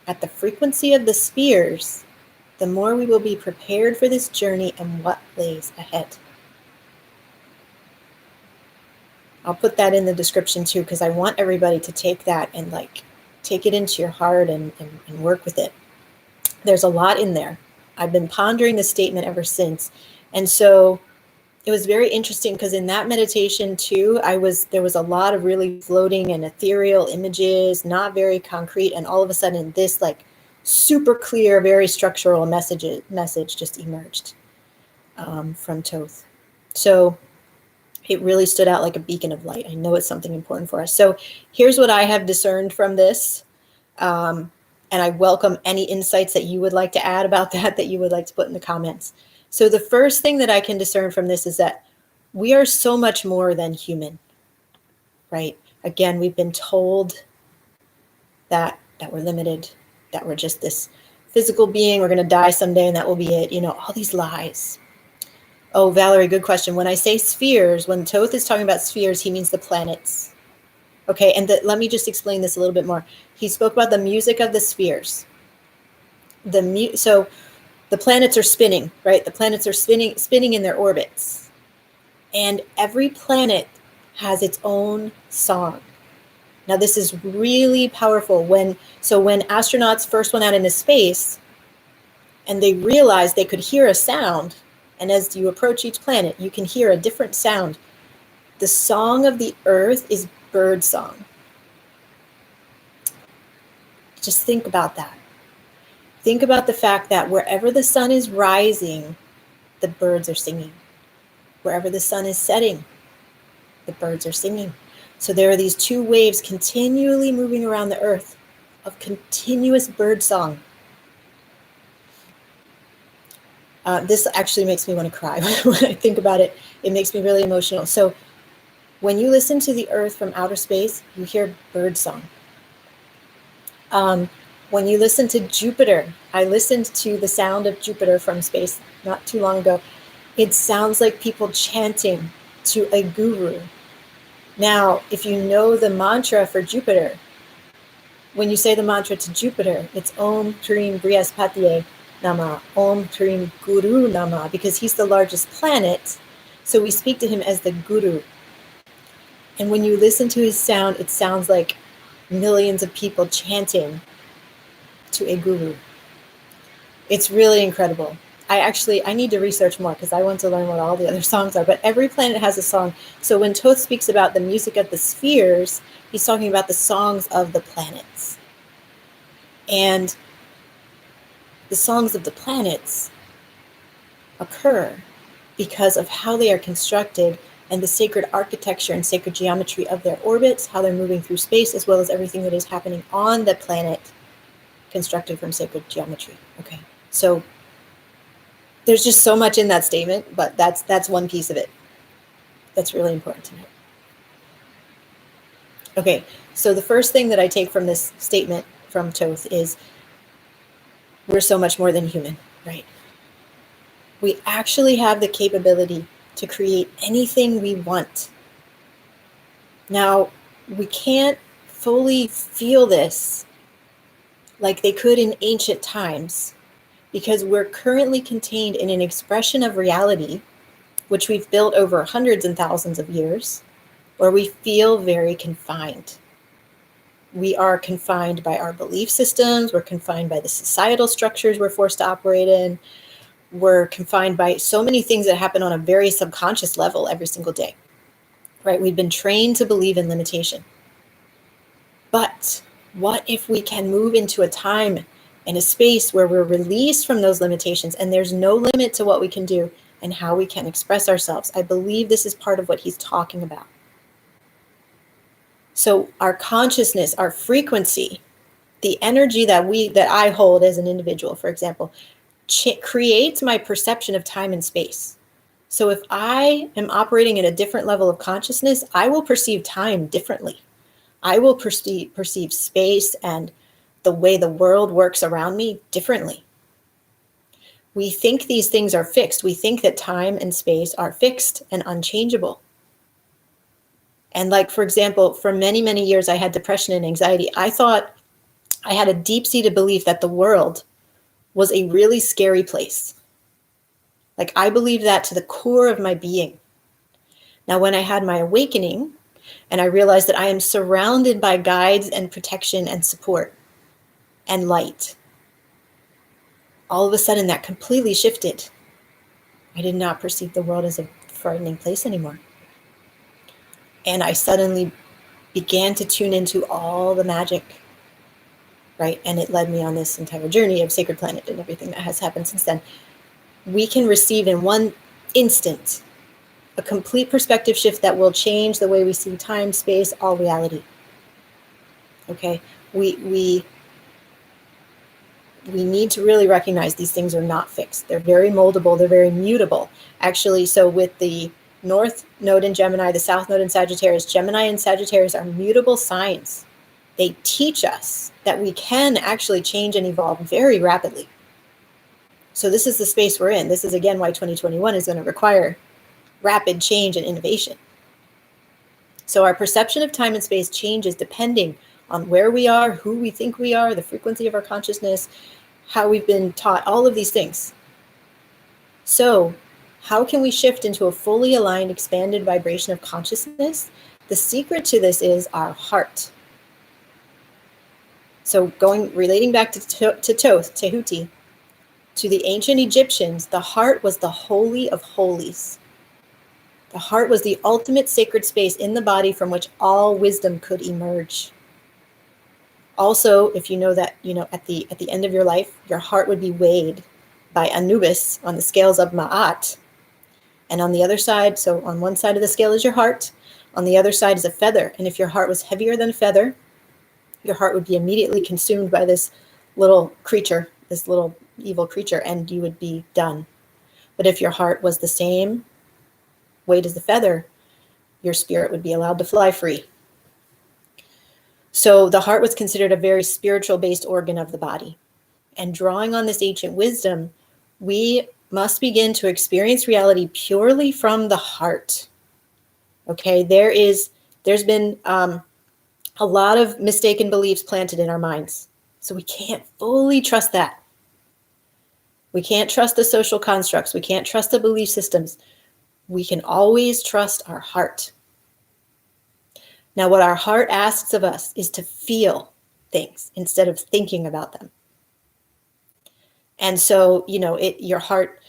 at the frequency of the spheres, the more we will be prepared for this journey and what lays ahead. I'll put that in the description too, because I want everybody to take that and take it into your heart and work with it. There's a lot in there. I've been pondering this statement ever since. And so it was very interesting because in that meditation too, there was a lot of really floating and ethereal images, not very concrete. And all of a sudden this super clear, very structural message just emerged from Thoth. So it really stood out like a beacon of light. I know it's something important for us. So here's what I have discerned from this. And I welcome any insights that you would like to add about that you would like to put in the comments. So the first thing that I can discern from this is that we are so much more than human, right? Again, we've been told that we're limited, that we're just this physical being, we're going to die someday and that will be it. All these lies. Oh, Valerie, good question. When I say spheres, when Thoth is talking about spheres, he means the planets. Okay, and let me just explain this a little bit more. He spoke about the music of the spheres. So the planets are spinning, right? The planets are spinning in their orbits. And every planet has its own song. Now, this is really powerful. When astronauts first went out into space and they realized they could hear a sound, and as you approach each planet, you can hear a different sound. The song of the earth is bird song. Just think about that. Think about the fact that wherever the sun is rising, the birds are singing. Wherever the sun is setting, the birds are singing. So there are these two waves continually moving around the earth of continuous bird song. This actually makes me want to cry when I think about it. It makes me really emotional. So when you listen to the earth from outer space, you hear bird song. When you listen to Jupiter, I listened to the sound of Jupiter from space not too long ago. It sounds like people chanting to a guru. Now, if you know the mantra for Jupiter, when you say the mantra to Jupiter, it's Om Trim Brihaspatiye Nama, Om Trim Guru Nama, because he's the largest planet. So we speak to him as the guru. And when you listen to his sound, it sounds like millions of people chanting to a guru. It's really incredible. I need to research more because I want to learn what all the other songs are, but every planet has a song. So when Thoth speaks about the music of the spheres, he's talking about the songs of the planets. And the songs of the planets occur because of how they are constructed and the sacred architecture and sacred geometry of their orbits, how they're moving through space, as well as everything that is happening on the planet constructed from sacred geometry. Okay, so there's just so much in that statement, but that's one piece of it that's really important to know. Okay, so the first thing that I take from this statement from Thoth is we're so much more than human, right? We actually have the capability to create anything we want. Now, we can't fully feel this like they could in ancient times because we're currently contained in an expression of reality, which we've built over hundreds and thousands of years, where we feel very confined. We are confined by our belief systems. We're confined by the societal structures we're forced to operate in. We're confined by so many things that happen on a very subconscious level every single day, right? We've been trained to believe in limitation. But what if we can move into a time and a space where we're released from those limitations and there's no limit to what we can do and how we can express ourselves? I believe this is part of what he's talking about. So our consciousness, our frequency, the energy that I hold as an individual, for example, creates my perception of time and space. So if I am operating at a different level of consciousness, I will perceive time differently. I will perceive space and the way the world works around me differently. We think these things are fixed. We think that time and space are fixed and unchangeable. And like, for example, for many, many years, I had depression and anxiety. I thought I had a deep-seated belief that the world was a really scary place. Like, I believed that to the core of my being. Now, when I had my awakening and I realized that I am surrounded by guides and protection and support and light, all of a sudden that completely shifted. I did not perceive the world as a frightening place anymore. And I suddenly began to tune into all the magic, right? And it led me on this entire journey of Sacred Planet and everything that has happened since then. We can receive in one instant a complete perspective shift that will change the way we see time, space, all reality. Okay, we need to really recognize these things are not fixed. They're very moldable. They're very mutable. Actually, so with the North Node in Gemini, the South Node in Sagittarius, Gemini and Sagittarius are mutable signs. They teach us that we can actually change and evolve very rapidly. So this is the space we're in. This is, again, why 2021 is going to require rapid change and innovation. So our perception of time and space changes depending on where we are, who we think we are, the frequency of our consciousness, how we've been taught, all of these things. So how can we shift into a fully aligned, expanded vibration of consciousness? The secret to this is our heart. So relating back to Thoth, Tehuti, to the ancient Egyptians, the heart was the holy of holies. The heart was the ultimate sacred space in the body from which all wisdom could emerge. Also, if you know that, at the end of your life, your heart would be weighed by Anubis on the scales of Ma'at. And on the other side, so on one side of the scale is your heart, on the other side is a feather. And if your heart was heavier than a feather, your heart would be immediately consumed by this little creature, this little evil creature, and you would be done. But if your heart was the same weight as the feather, your spirit would be allowed to fly free. So the heart was considered a very spiritual-based organ of the body. And drawing on this ancient wisdom, we must begin to experience reality purely from the heart. Okay, there's been a lot of mistaken beliefs planted in our minds. So we can't fully trust that. We can't trust the social constructs. We can't trust the belief systems. We can always trust our heart. Now, what our heart asks of us is to feel things instead of thinking about them. And so, your heart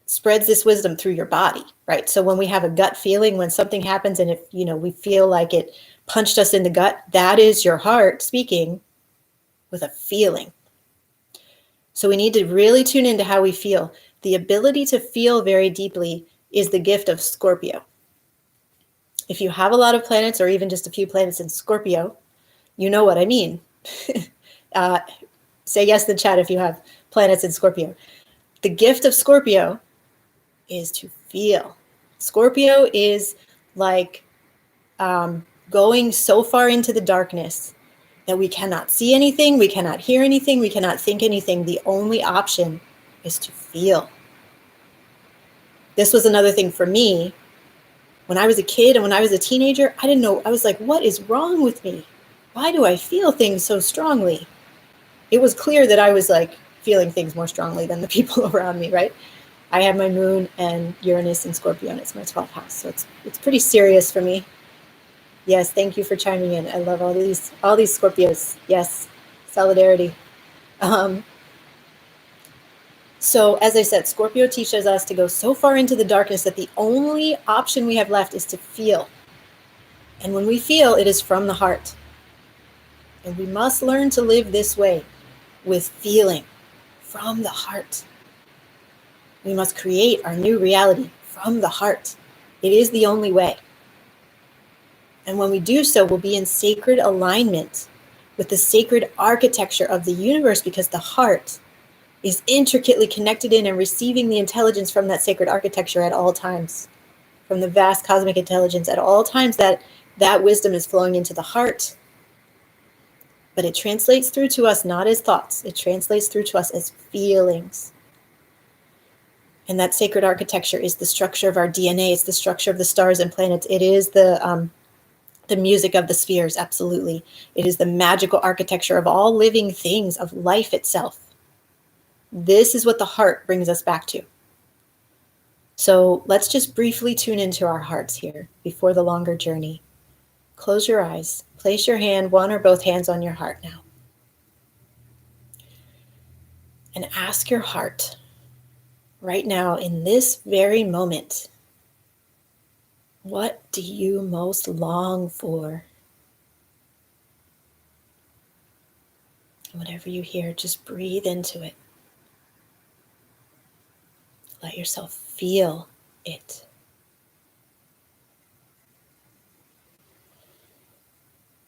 spreads this wisdom through your body, right? So when we have a gut feeling, when something happens and we feel like it punched us in the gut, that is your heart speaking with a feeling. So we need to really tune into how we feel. The ability to feel very deeply is the gift of Scorpio. If you have a lot of planets or even just a few planets in Scorpio, you know what I mean. Say yes in the chat if you have planets in Scorpio. The gift of Scorpio is to feel. Scorpio is like going so far into the darkness that we cannot see anything, we cannot hear anything, we cannot think anything. The only option is to feel. This was another thing for me. When I was a kid and when I was a teenager, I didn't know. I was like, what is wrong with me? Why do I feel things so strongly? It was clear that I was like feeling things more strongly than the people around me, right? I have my moon and Uranus in Scorpio, and it's my 12th house. So it's pretty serious for me. Yes, thank you for chiming in. I love all these Scorpios. Yes, solidarity. So as I said, Scorpio teaches us to go so far into the darkness that the only option we have left is to feel. And when we feel, it is from the heart. And we must learn to live this way, with feeling from the heart. We must create our new reality from the heart. It is the only way. And when we do so, we'll be in sacred alignment with the sacred architecture of the universe, because the heart is intricately connected in and receiving the intelligence from that sacred architecture at all times, from the vast cosmic intelligence at all times. That wisdom is flowing into the heart. But it translates through to us not as thoughts. It translates through to us as feelings. And that sacred architecture is the structure of our DNA. It's the structure of the stars and planets. It is the music of the spheres, absolutely. It is the magical architecture of all living things, of life itself. This is what the heart brings us back to. So let's just briefly tune into our hearts here before the longer journey. Close your eyes. Place your hand, one or both hands, on your heart now. And ask your heart right now, in this very moment, what do you most long for? Whatever you hear, just breathe into it. Let yourself feel it.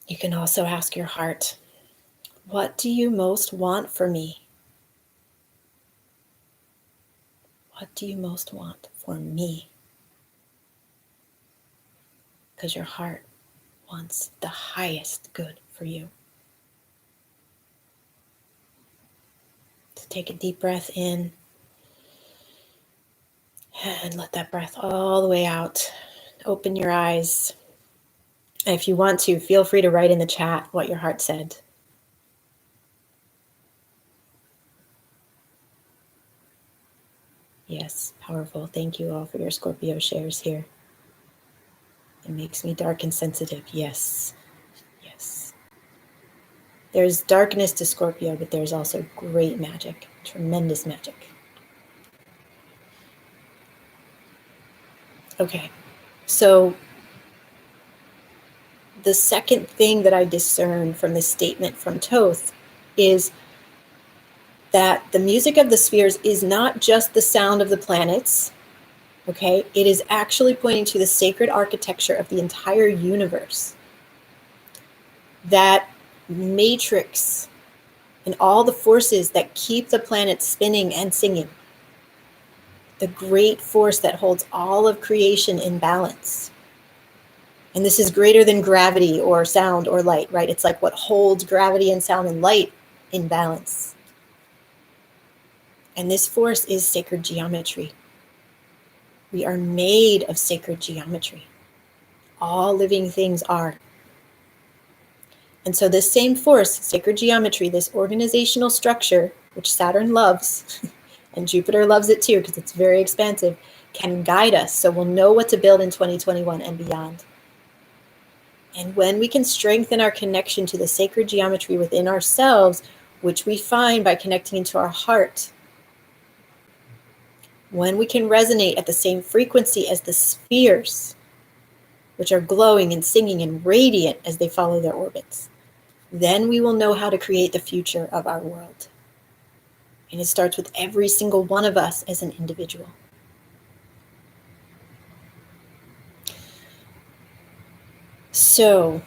You can also ask your heart, what do you most want for me? What do you most want for me? Because your heart wants the highest good for you. So take a deep breath in and let that breath all the way out. Open your eyes. And if you want to, feel free to write in the chat what your heart said. Yes, powerful. Thank you all for your Scorpio shares here. It makes me dark and sensitive. Yes. Yes. There's darkness to Scorpio, but there's also great magic, tremendous magic. Okay. So the second thing that I discern from this statement from Thoth is that the music of the spheres is not just the sound of the planets, okay? It is actually pointing to the sacred architecture of the entire universe. That matrix and all the forces that keep the planets spinning and singing. The great force that holds all of creation in balance. And this is greater than gravity or sound or light, right? It's like what holds gravity and sound and light in balance. And this force is sacred geometry. We are made of sacred geometry. All living things are. And so this same force, sacred geometry, this organizational structure, which Saturn loves, and Jupiter loves it too because it's very expansive, can guide us so we'll know what to build in 2021 and beyond. And when we can strengthen our connection to the sacred geometry within ourselves, which we find by connecting into our heart, when we can resonate at the same frequency as the spheres, which are glowing and singing and radiant as they follow their orbits, then we will know how to create the future of our world. And it starts with every single one of us as an individual. So,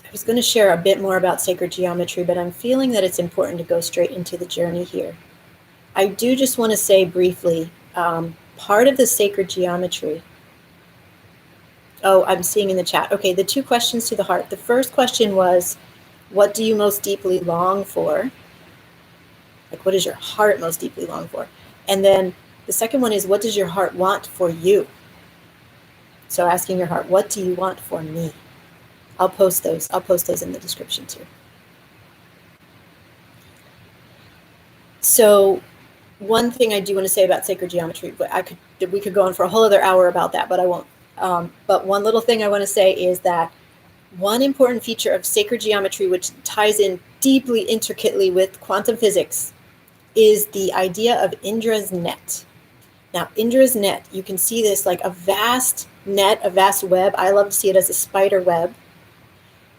I was going to share a bit more about sacred geometry, but I'm feeling that it's important to go straight into the journey here. I do just want to say briefly, part of the sacred geometry. Oh, I'm seeing in the chat. Okay, the 2 questions to the heart. The first question was, what do you most deeply long for? Like, what does your heart most deeply long for? And then the second one is, what does your heart want for you? So asking your heart, what do you want for me? I'll post those in the description too. So one thing I do want to say about sacred geometry, but we could go on for a whole other hour about that, but I won't. But one little thing I want to say is that one important feature of sacred geometry, which ties in deeply intricately with quantum physics, is the idea of Indra's net. Now, Indra's net, you can see this like a vast net, a vast web. I love to see it as a spider web,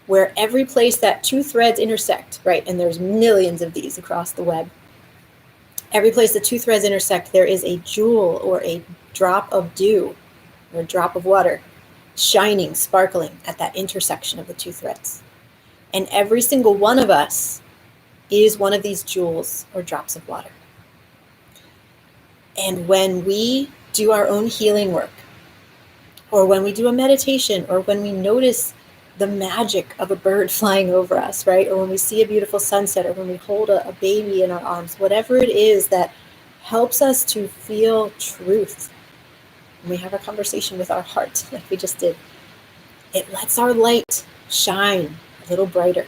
where every place that 2 threads intersect, right, and there's millions of these across the web, every place the 2 threads intersect, there is a jewel or a drop of dew or a drop of water shining, sparkling at that intersection of the 2 threads. And every single one of us is one of these jewels or drops of water. And when we do our own healing work, or when we do a meditation, or when we notice the magic of a bird flying over us, right? Or when we see a beautiful sunset, or when we hold a baby in our arms, whatever it is that helps us to feel truth. When we have a conversation with our heart, like we just did, it lets our light shine a little brighter.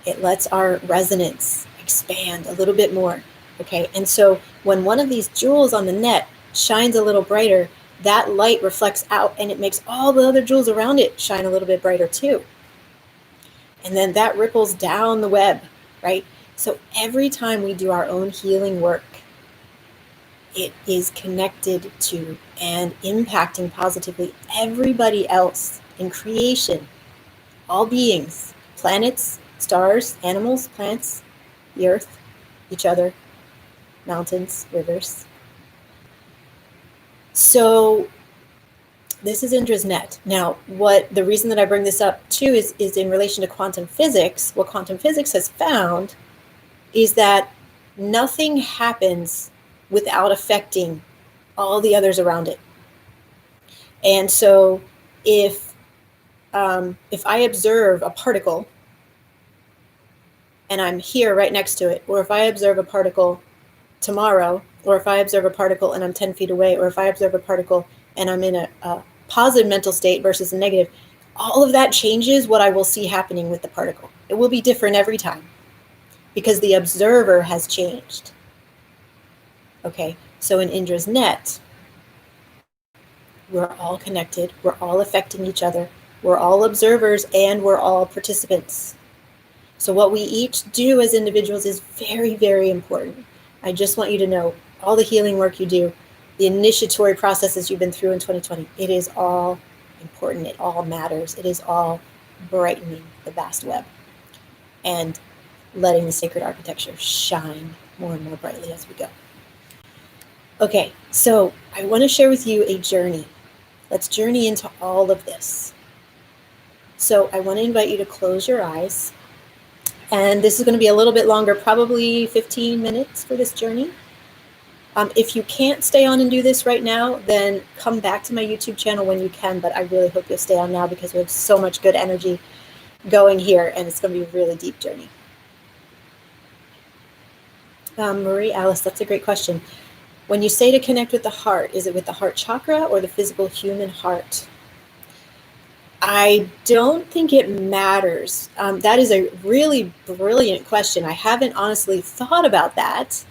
It lets our resonance expand a little bit more, okay? And so when one of these jewels on the net shines a little brighter, that light reflects out and it makes all the other jewels around it shine a little bit brighter too. And then that ripples down the web, right? So every time we do our own healing work, it is connected to and impacting positively everybody else in creation, all beings, planets, stars, animals, plants, the earth, each other, mountains, rivers. So this is Indra's net. Now, the reason that I bring this up too is in relation to quantum physics. What quantum physics has found is that nothing happens without affecting all the others around it. And so if I observe a particle and I'm here right next to it, or if I observe a particle tomorrow, or if I observe a particle and I'm 10 feet away, or if I observe a particle and I'm in a positive mental state versus a negative, all of that changes what I will see happening with the particle. It will be different every time because the observer has changed. Okay, so in Indra's net, we're all connected, we're all affecting each other, we're all observers, and we're all participants. So what we each do as individuals is very, very important. I just want you to know all the healing work you do, the initiatory processes you've been through in 2020, it is all important, it all matters, it is all brightening the vast web and letting the sacred architecture shine more and more brightly as we go. Okay, so I want to share with you a journey. Let's journey into all of this. So I want to invite you to close your eyes. And this is going to be a little bit longer, probably 15 minutes for this journey. If you can't stay on and do this right now, then come back to my YouTube channel when you can, but I really hope you'll stay on now because we have so much good energy going here, and it's going to be a really deep journey. Marie Alice, that's a great question. When you say to connect with the heart, is it with the heart chakra or the physical human heart? I don't think it matters. That is a really brilliant question. I haven't honestly thought about that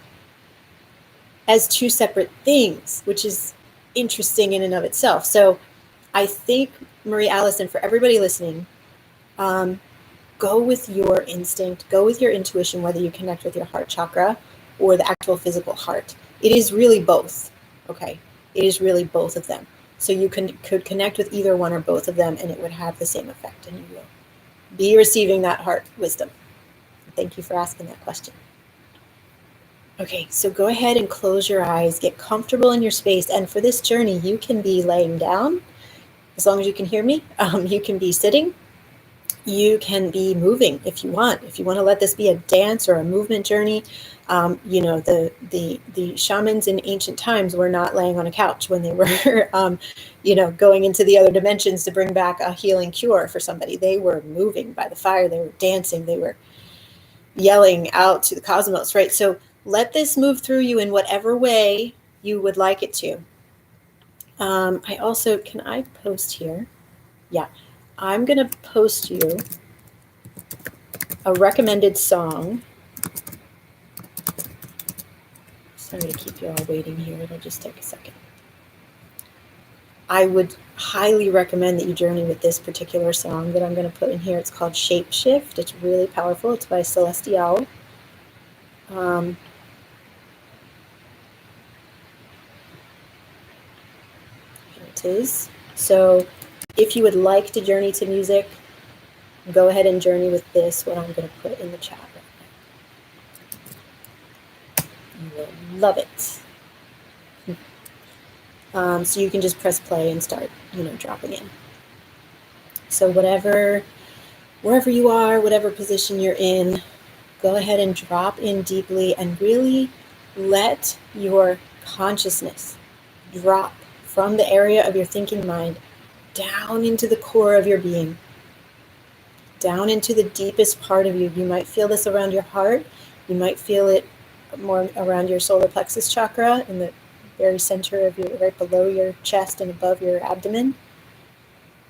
as two separate things, which is interesting in and of itself. So I think, Marie Alice, and for everybody listening, go with your instinct, go with your intuition, whether you connect with your heart chakra or the actual physical heart. It is really both, okay? It is really both of them. So you could connect with either one or both of them, and it would have the same effect, and you will be receiving that heart wisdom. Thank you for asking that question. Okay, so go ahead and close your eyes, get comfortable in your space, and for this journey, you can be laying down, as long as you can hear me. You can be sitting. You can be moving if you want. If you want to let this be a dance or a movement journey, you know, the shamans in ancient times were not laying on a couch when they were, you know, going into the other dimensions to bring back a healing cure for somebody. They were moving by the fire. They were dancing. They were yelling out to the cosmos, right? So let this move through you in whatever way you would like it to. I also, can I post here? Yeah. I'm going to post you a recommended song. Sorry to keep you all waiting here. It'll just take a second. I would highly recommend that you journey with this particular song that I'm going to put in here. It's called Shape Shift. It's really powerful. It's by Celestial. Here it is. So if you would like to journey to music, go ahead and journey with this, what I'm going to put in the chat right now. You will love it. So you can just press play and start, you know, dropping in. So wherever you are, whatever position you're in, go ahead and drop in deeply and really let your consciousness drop from the area of your thinking mind down into the core of your being, down into the deepest part of you. You might feel this around your heart. You might feel it more around your solar plexus chakra in the very center of your, right below your chest and above your abdomen.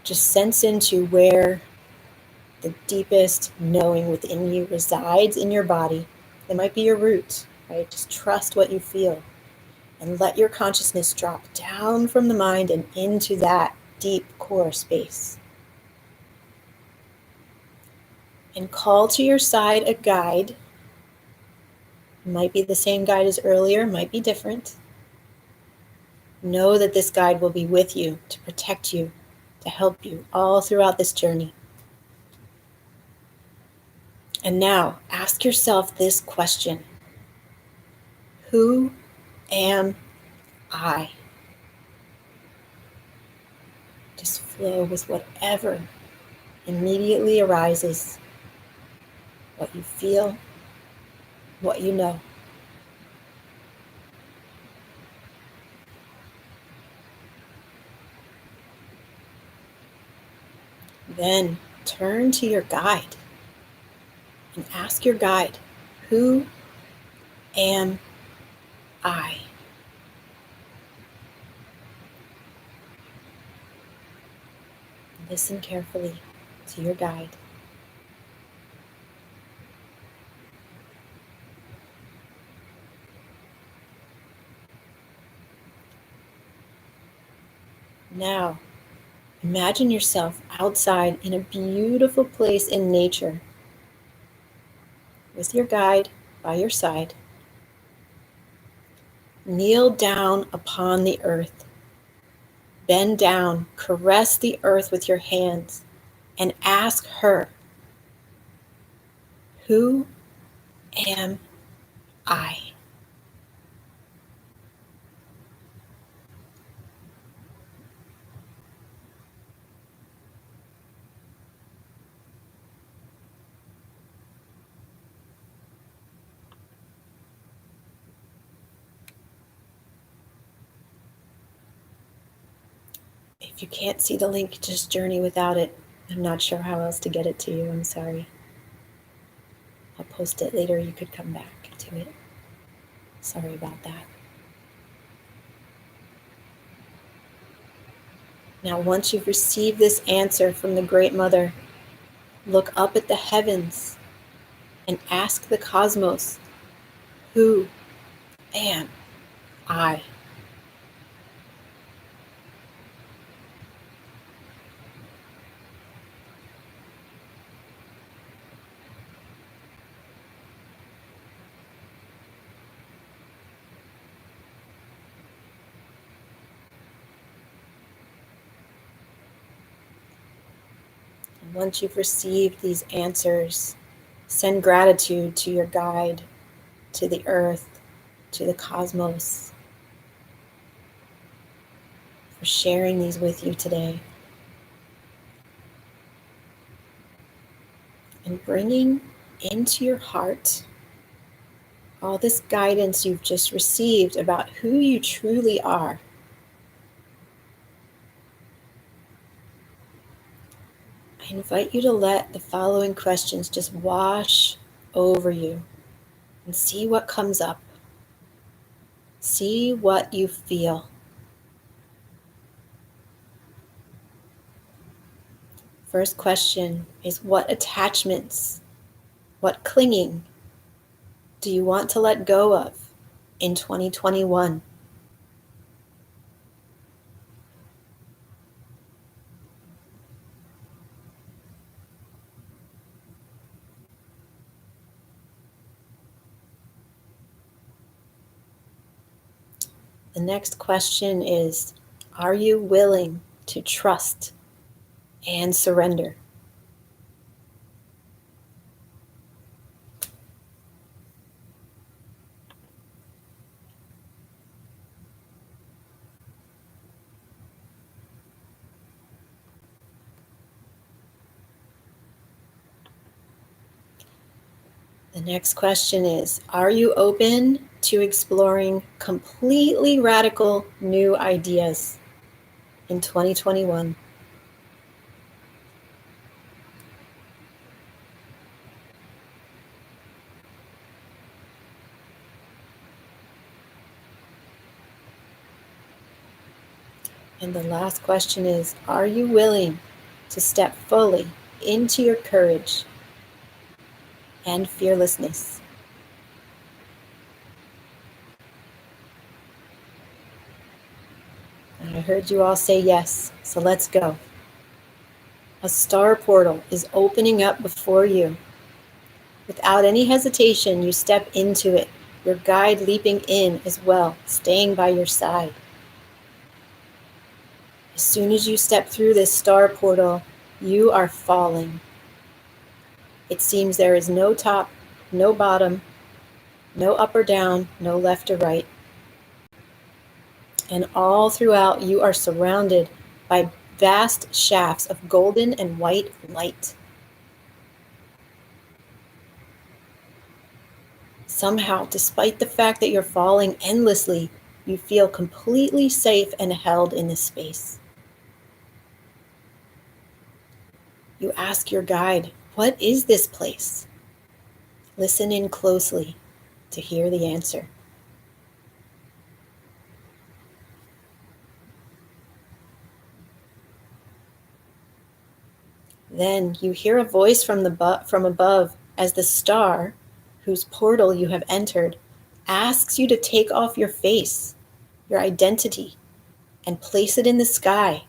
Just sense into where the deepest knowing within you resides in your body. It might be your root, right? Just trust what you feel and let your consciousness drop down from the mind and into that deep core space. And call to your side a guide. It might be the same guide as earlier, might be different. Know that this guide will be with you to protect you, to help you all throughout this journey. And now ask yourself this question: who am I? Just flow with whatever immediately arises, what you feel, what you know. Then turn to your guide and ask your guide, who am I? Listen carefully to your guide. Now, imagine yourself outside in a beautiful place in nature with your guide by your side. Kneel down upon the earth. Bend down, caress the earth with your hands, and ask her, who am I? If you can't see the link, just journey without it. I'm not sure how else to get it to you. I'm sorry. I'll post it later. You could come back to it. Sorry about that. Now, once you've received this answer from the Great Mother, look up at the heavens and ask the cosmos, who am I? And once you've received these answers, send gratitude to your guide, to the earth, to the cosmos, for sharing these with you today. And bringing into your heart all this guidance you've just received about who you truly are. I invite you to let the following questions just wash over you and see what comes up. See what you feel. First question is, what attachments, what clinging do you want to let go of in 2021? The next question is, are you willing to trust and surrender? The next question is, are you open to exploring completely radical new ideas in 2021? And the last question is, are you willing to step fully into your courage and fearlessness? I heard you all say yes, so let's go. A star portal is opening up before you. Without any hesitation, you step into it, your guide leaping in as well, staying by your side. As soon as you step through this star portal, you are falling. It seems there is no top, no bottom, no up or down, no left or right. And all throughout, you are surrounded by vast shafts of golden and white light. Somehow, despite the fact that you're falling endlessly, you feel completely safe and held in this space. You ask your guide, what is this place? Listen in closely to hear the answer. Then you hear a voice from above as the star, whose portal you have entered, asks you to take off your face, your identity, and place it in the sky.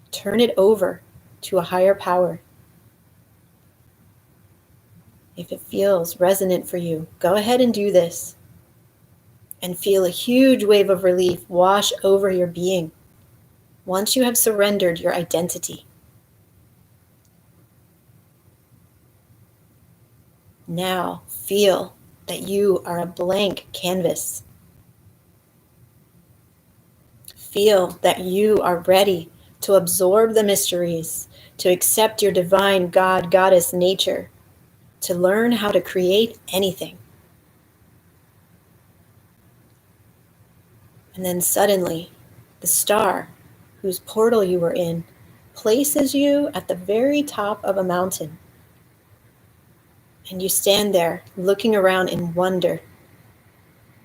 Turn it over to a higher power. If it feels resonant for you, go ahead and do this and feel a huge wave of relief wash over your being once you have surrendered your identity. Now feel that you are a blank canvas. Feel that you are ready to absorb the mysteries, to accept your divine God, Goddess nature, to learn how to create anything. And then suddenly, the star whose portal you were in, places you at the very top of a mountain. And you stand there looking around in wonder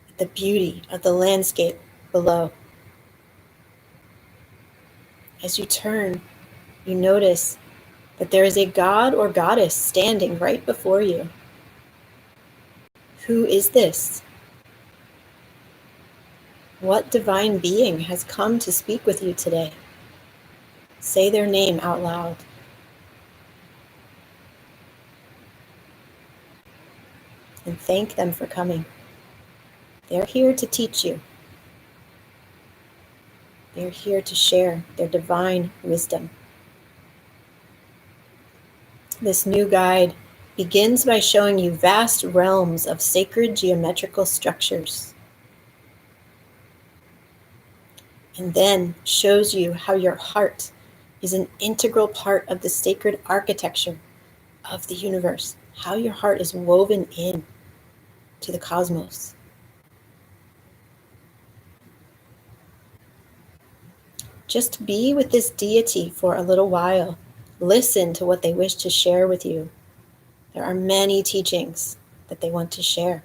at the beauty of the landscape below. As you turn, you notice that there is a god or goddess standing right before you. Who is this? What divine being has come to speak with you today? Say their name out loud. And thank them for coming. They're here to teach you. They're here to share their divine wisdom. This new guide begins by showing you vast realms of sacred geometrical structures, and then shows you how your heart is an integral part of the sacred architecture of the universe, how your heart is woven in to the cosmos. Just be with this deity for a little while. Listen to what they wish to share with you. There are many teachings that they want to share.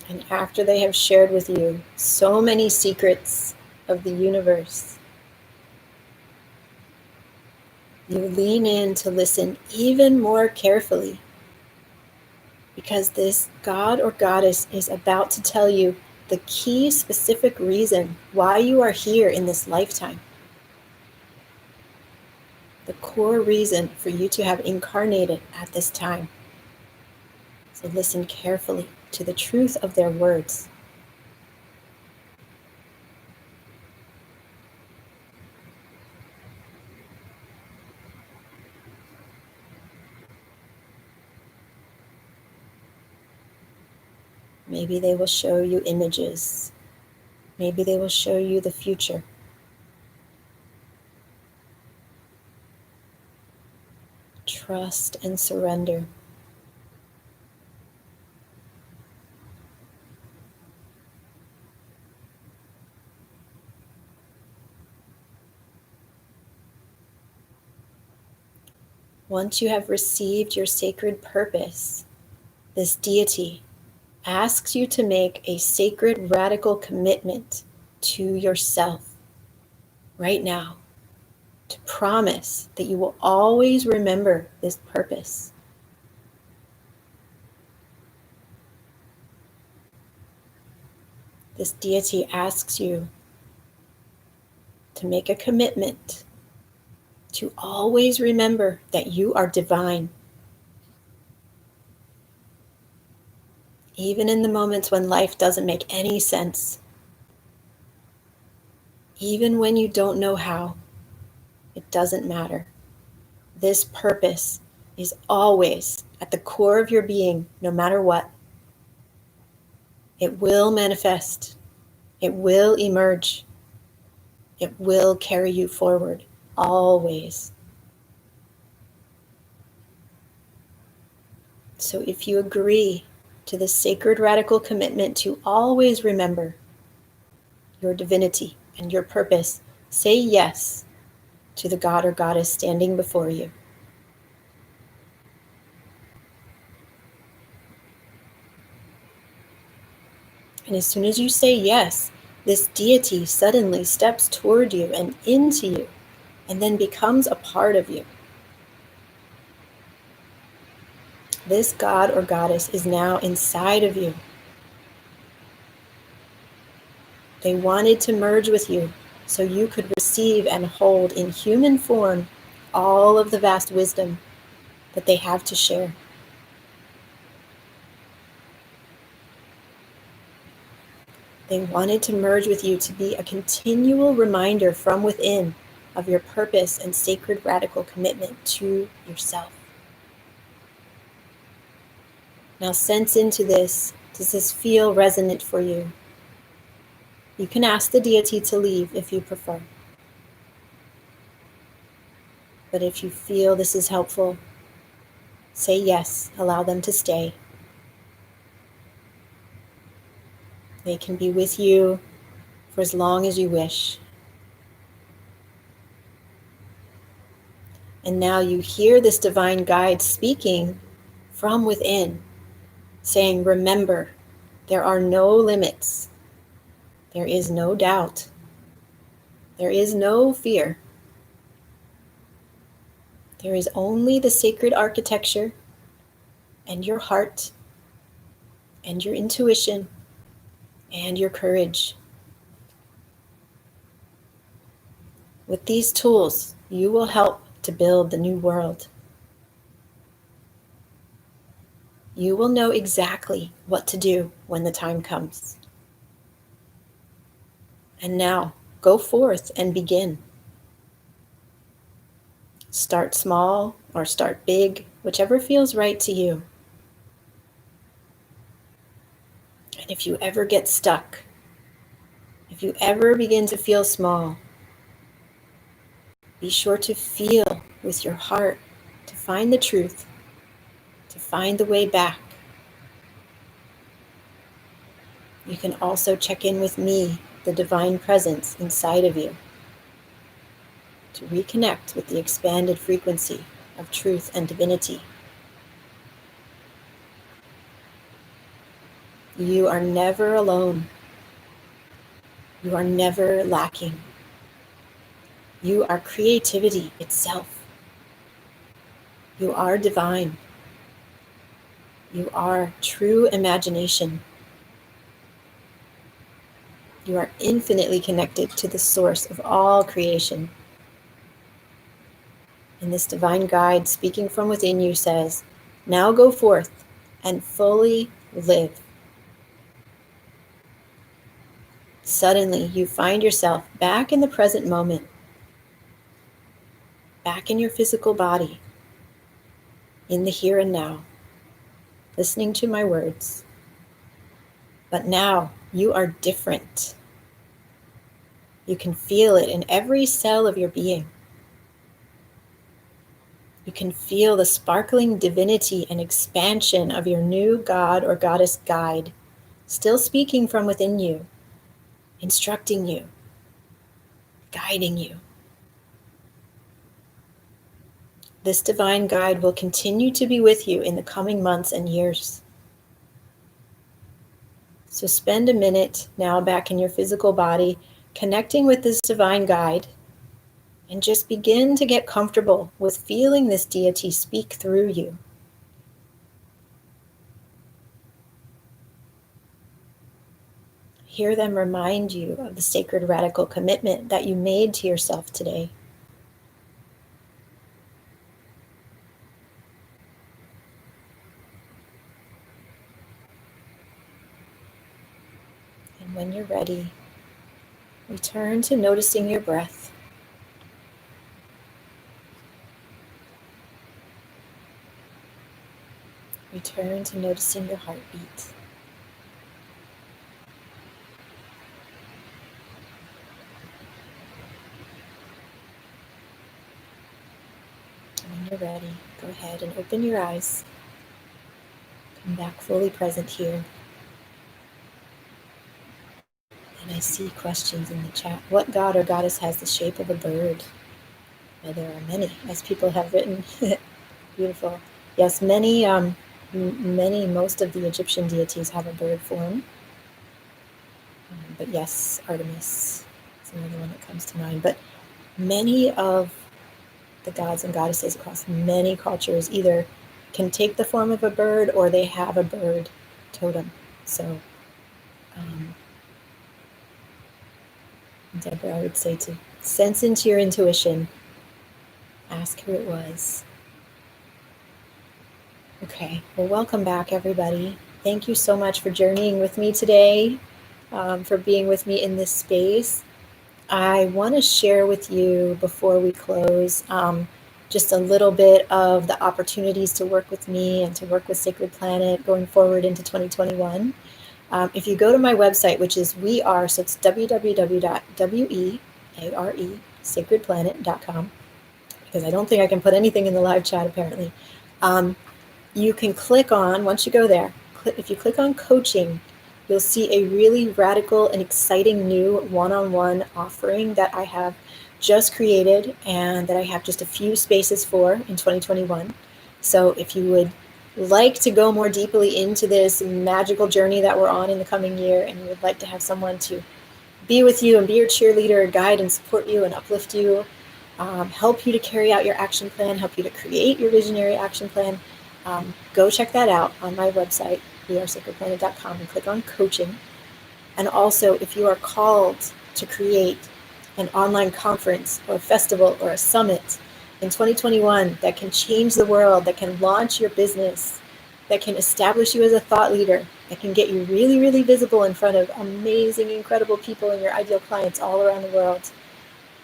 And after they have shared with you so many secrets of the universe, you lean in to listen even more carefully, because this god or goddess is about to tell you the key specific reason why you are here in this lifetime. The core reason for you to have incarnated at this time. So listen carefully to the truth of their words. Maybe they will show you images. Maybe they will show you the future. Trust and surrender. Once you have received your sacred purpose, this deity asks you to make a sacred radical commitment to yourself right now, to promise that you will always remember this purpose. This deity asks you to make a commitment to always remember that you are divine. Even in the moments when life doesn't make any sense, even when you don't know how, it doesn't matter. This purpose is always at the core of your being, no matter what. It will manifest. It will emerge. It will carry you forward, always. So if you agree to this sacred radical commitment to always remember your divinity and your purpose, say yes to the god or goddess standing before you. And as soon as you say yes, this deity suddenly steps toward you and into you, and then becomes a part of you. This god or goddess is now inside of you. They wanted to merge with you so you could receive and hold in human form all of the vast wisdom that they have to share. They wanted to merge with you to be a continual reminder from within of your purpose and sacred radical commitment to yourself. Now sense into this. Does this feel resonant for you? You can ask the deity to leave if you prefer. But if you feel this is helpful, say yes, allow them to stay. They can be with you for as long as you wish. And now you hear this divine guide speaking from within, saying, remember, there are no limits. There is no doubt. There is no fear. There is only the sacred architecture and your heart and your intuition and your courage. With these tools, you will help to build the new world. You will know exactly what to do when the time comes. And now, go forth and begin. Start small or start big, whichever feels right to you. And if you ever get stuck, if you ever begin to feel small, be sure to feel with your heart to find the truth, to find the way back. You can also check in with me, the divine presence inside of you, to reconnect with the expanded frequency of truth and divinity. You are never alone. You are never lacking. You are creativity itself. You are divine. You are true imagination. You are infinitely connected to the source of all creation. And this divine guide speaking from within you says, now go forth and fully live. Suddenly, you find yourself back in the present moment, back in your physical body, in the here and now, listening to my words. But now you are different. You can feel it in every cell of your being. You can feel the sparkling divinity and expansion of your new God or goddess guide, still speaking from within you, instructing you, guiding you. This divine guide will continue to be with you in the coming months and years. So spend a minute now back in your physical body, connecting with this divine guide, and just begin to get comfortable with feeling this deity speak through you. Hear them remind you of the sacred radical commitment that you made to yourself today. And when you're ready, return to noticing your breath. Return to noticing your heartbeat. When you're ready, go ahead and open your eyes. Come back fully present here. And I see questions in the chat. What god or goddess has the shape of a bird? Well, there are many, as people have written. Beautiful. Yes, most of the Egyptian deities have a bird form. But yes, Artemis is another one that comes to mind. But many of the gods and goddesses across many cultures either can take the form of a bird or they have a bird totem. So, Deborah, I would say to sense into your intuition, ask who it was. Okay, well, welcome back, everybody. Thank you so much for journeying with me today. for being with me in this space. I want to share with you before we close just a little bit of the opportunities to work with me and to work with Sacred Planet going forward into 2021. If you go to my website, which is weare, so it's www.wearesacredplanet.com, because I don't think I can put anything in the live chat apparently. You can click on, once you go there, if you click on coaching, you'll see a really radical and exciting new one-on-one offering that I have just created and that I have just a few spaces for in 2021. So if you would like to go more deeply into this magical journey that we're on in the coming year, and you would like to have someone to be with you and be your cheerleader, guide and support you and uplift you, help you to carry out your action plan, help you to create your visionary action plan, go check that out on my website, wearesacredplanet.com, and click on coaching. And also, if you are called to create an online conference or a festival or a summit in 2021 that can change the world, that can launch your business, that can establish you as a thought leader, that can get you really, really visible in front of amazing, incredible people and your ideal clients all around the world,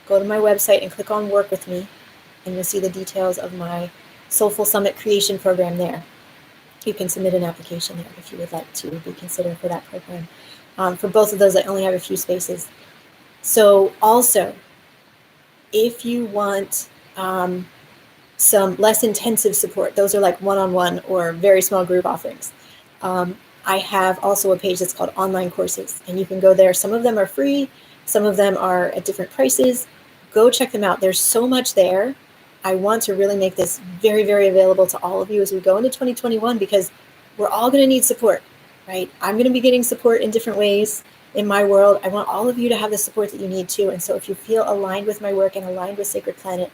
go to my website and click on Work With Me, and you'll see the details of my Soulful Summit Creation Program there. You can submit an application there if you would like to be considered for that program. For both of those, I only have a few spaces. So also, if you want some less intensive support, those are like one-on-one or very small group offerings. I have also a page that's called Online Courses, and you can go there. Some of them are free, some of them are at different prices. Go check them out. There's so much there. I want to really make this very, very available to all of you as we go into 2021, because we're all going to need support, right? I'm going to be getting support in different ways in my world. I want all of you to have the support that you need too. And so if you feel aligned with my work and aligned with Sacred Planet,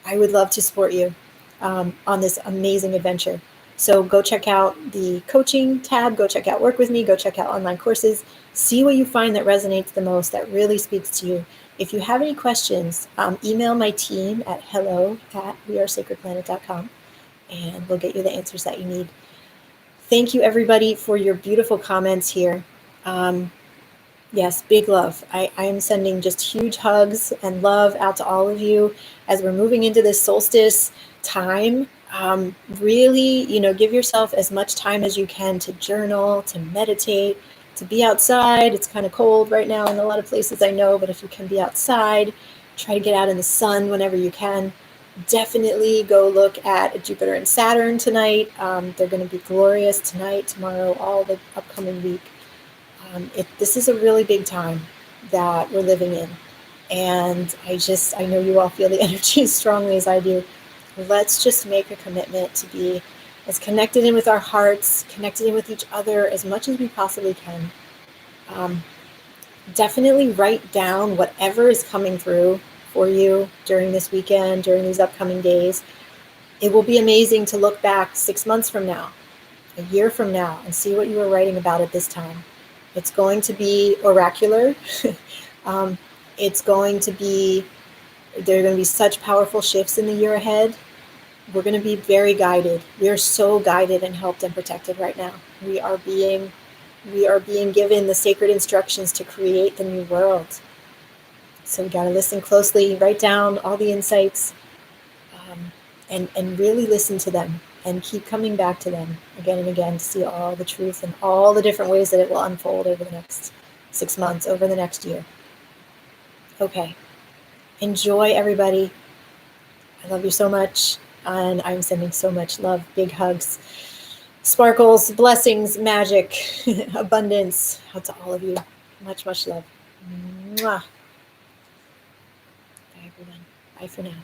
I would love to support you on this amazing adventure. So go check out the coaching tab, go check out Work With Me, go check out Online Courses, see what you find that resonates the most, that really speaks to you. If you have any questions, email my team at hello@wearesacredplanet.com, and we'll get you the answers that you need. Thank you, everybody, for your beautiful comments here. Yes, big love. I am sending just huge hugs and love out to all of you as we're moving into this solstice time. Really, give yourself as much time as you can to journal, to meditate, to be outside. It's kind of cold right now in a lot of places, I know, but if you can be outside, try to get out in the sun whenever you can. Definitely go look at Jupiter and Saturn tonight. They're going to be glorious tonight, tomorrow, all the upcoming week. This is a really big time that we're living in. And I know you all feel the energy as strongly as I do. Let's just make a commitment to be as connected in with our hearts, connected in with each other as much as we possibly can. Definitely write down whatever is coming through for you during this weekend, during these upcoming days. It will be amazing to look back 6 months from now, a year from now, and see what you were writing about at this time. It's going to be oracular. There are going to be such powerful shifts in the year ahead. We're going to be very guided. We are so guided and helped and protected right now. We are being given the sacred instructions to create the new world. So we got to listen closely, write down all the insights, and really listen to them and keep coming back to them again and again to see all the truth and all the different ways that it will unfold over the next 6 months, over the next year. Okay. Enjoy, everybody. I love you so much, and I'm sending so much love, big hugs, sparkles, blessings, magic, abundance out to all of you. Much, much love. Mwah. Bye, everyone. Bye for now.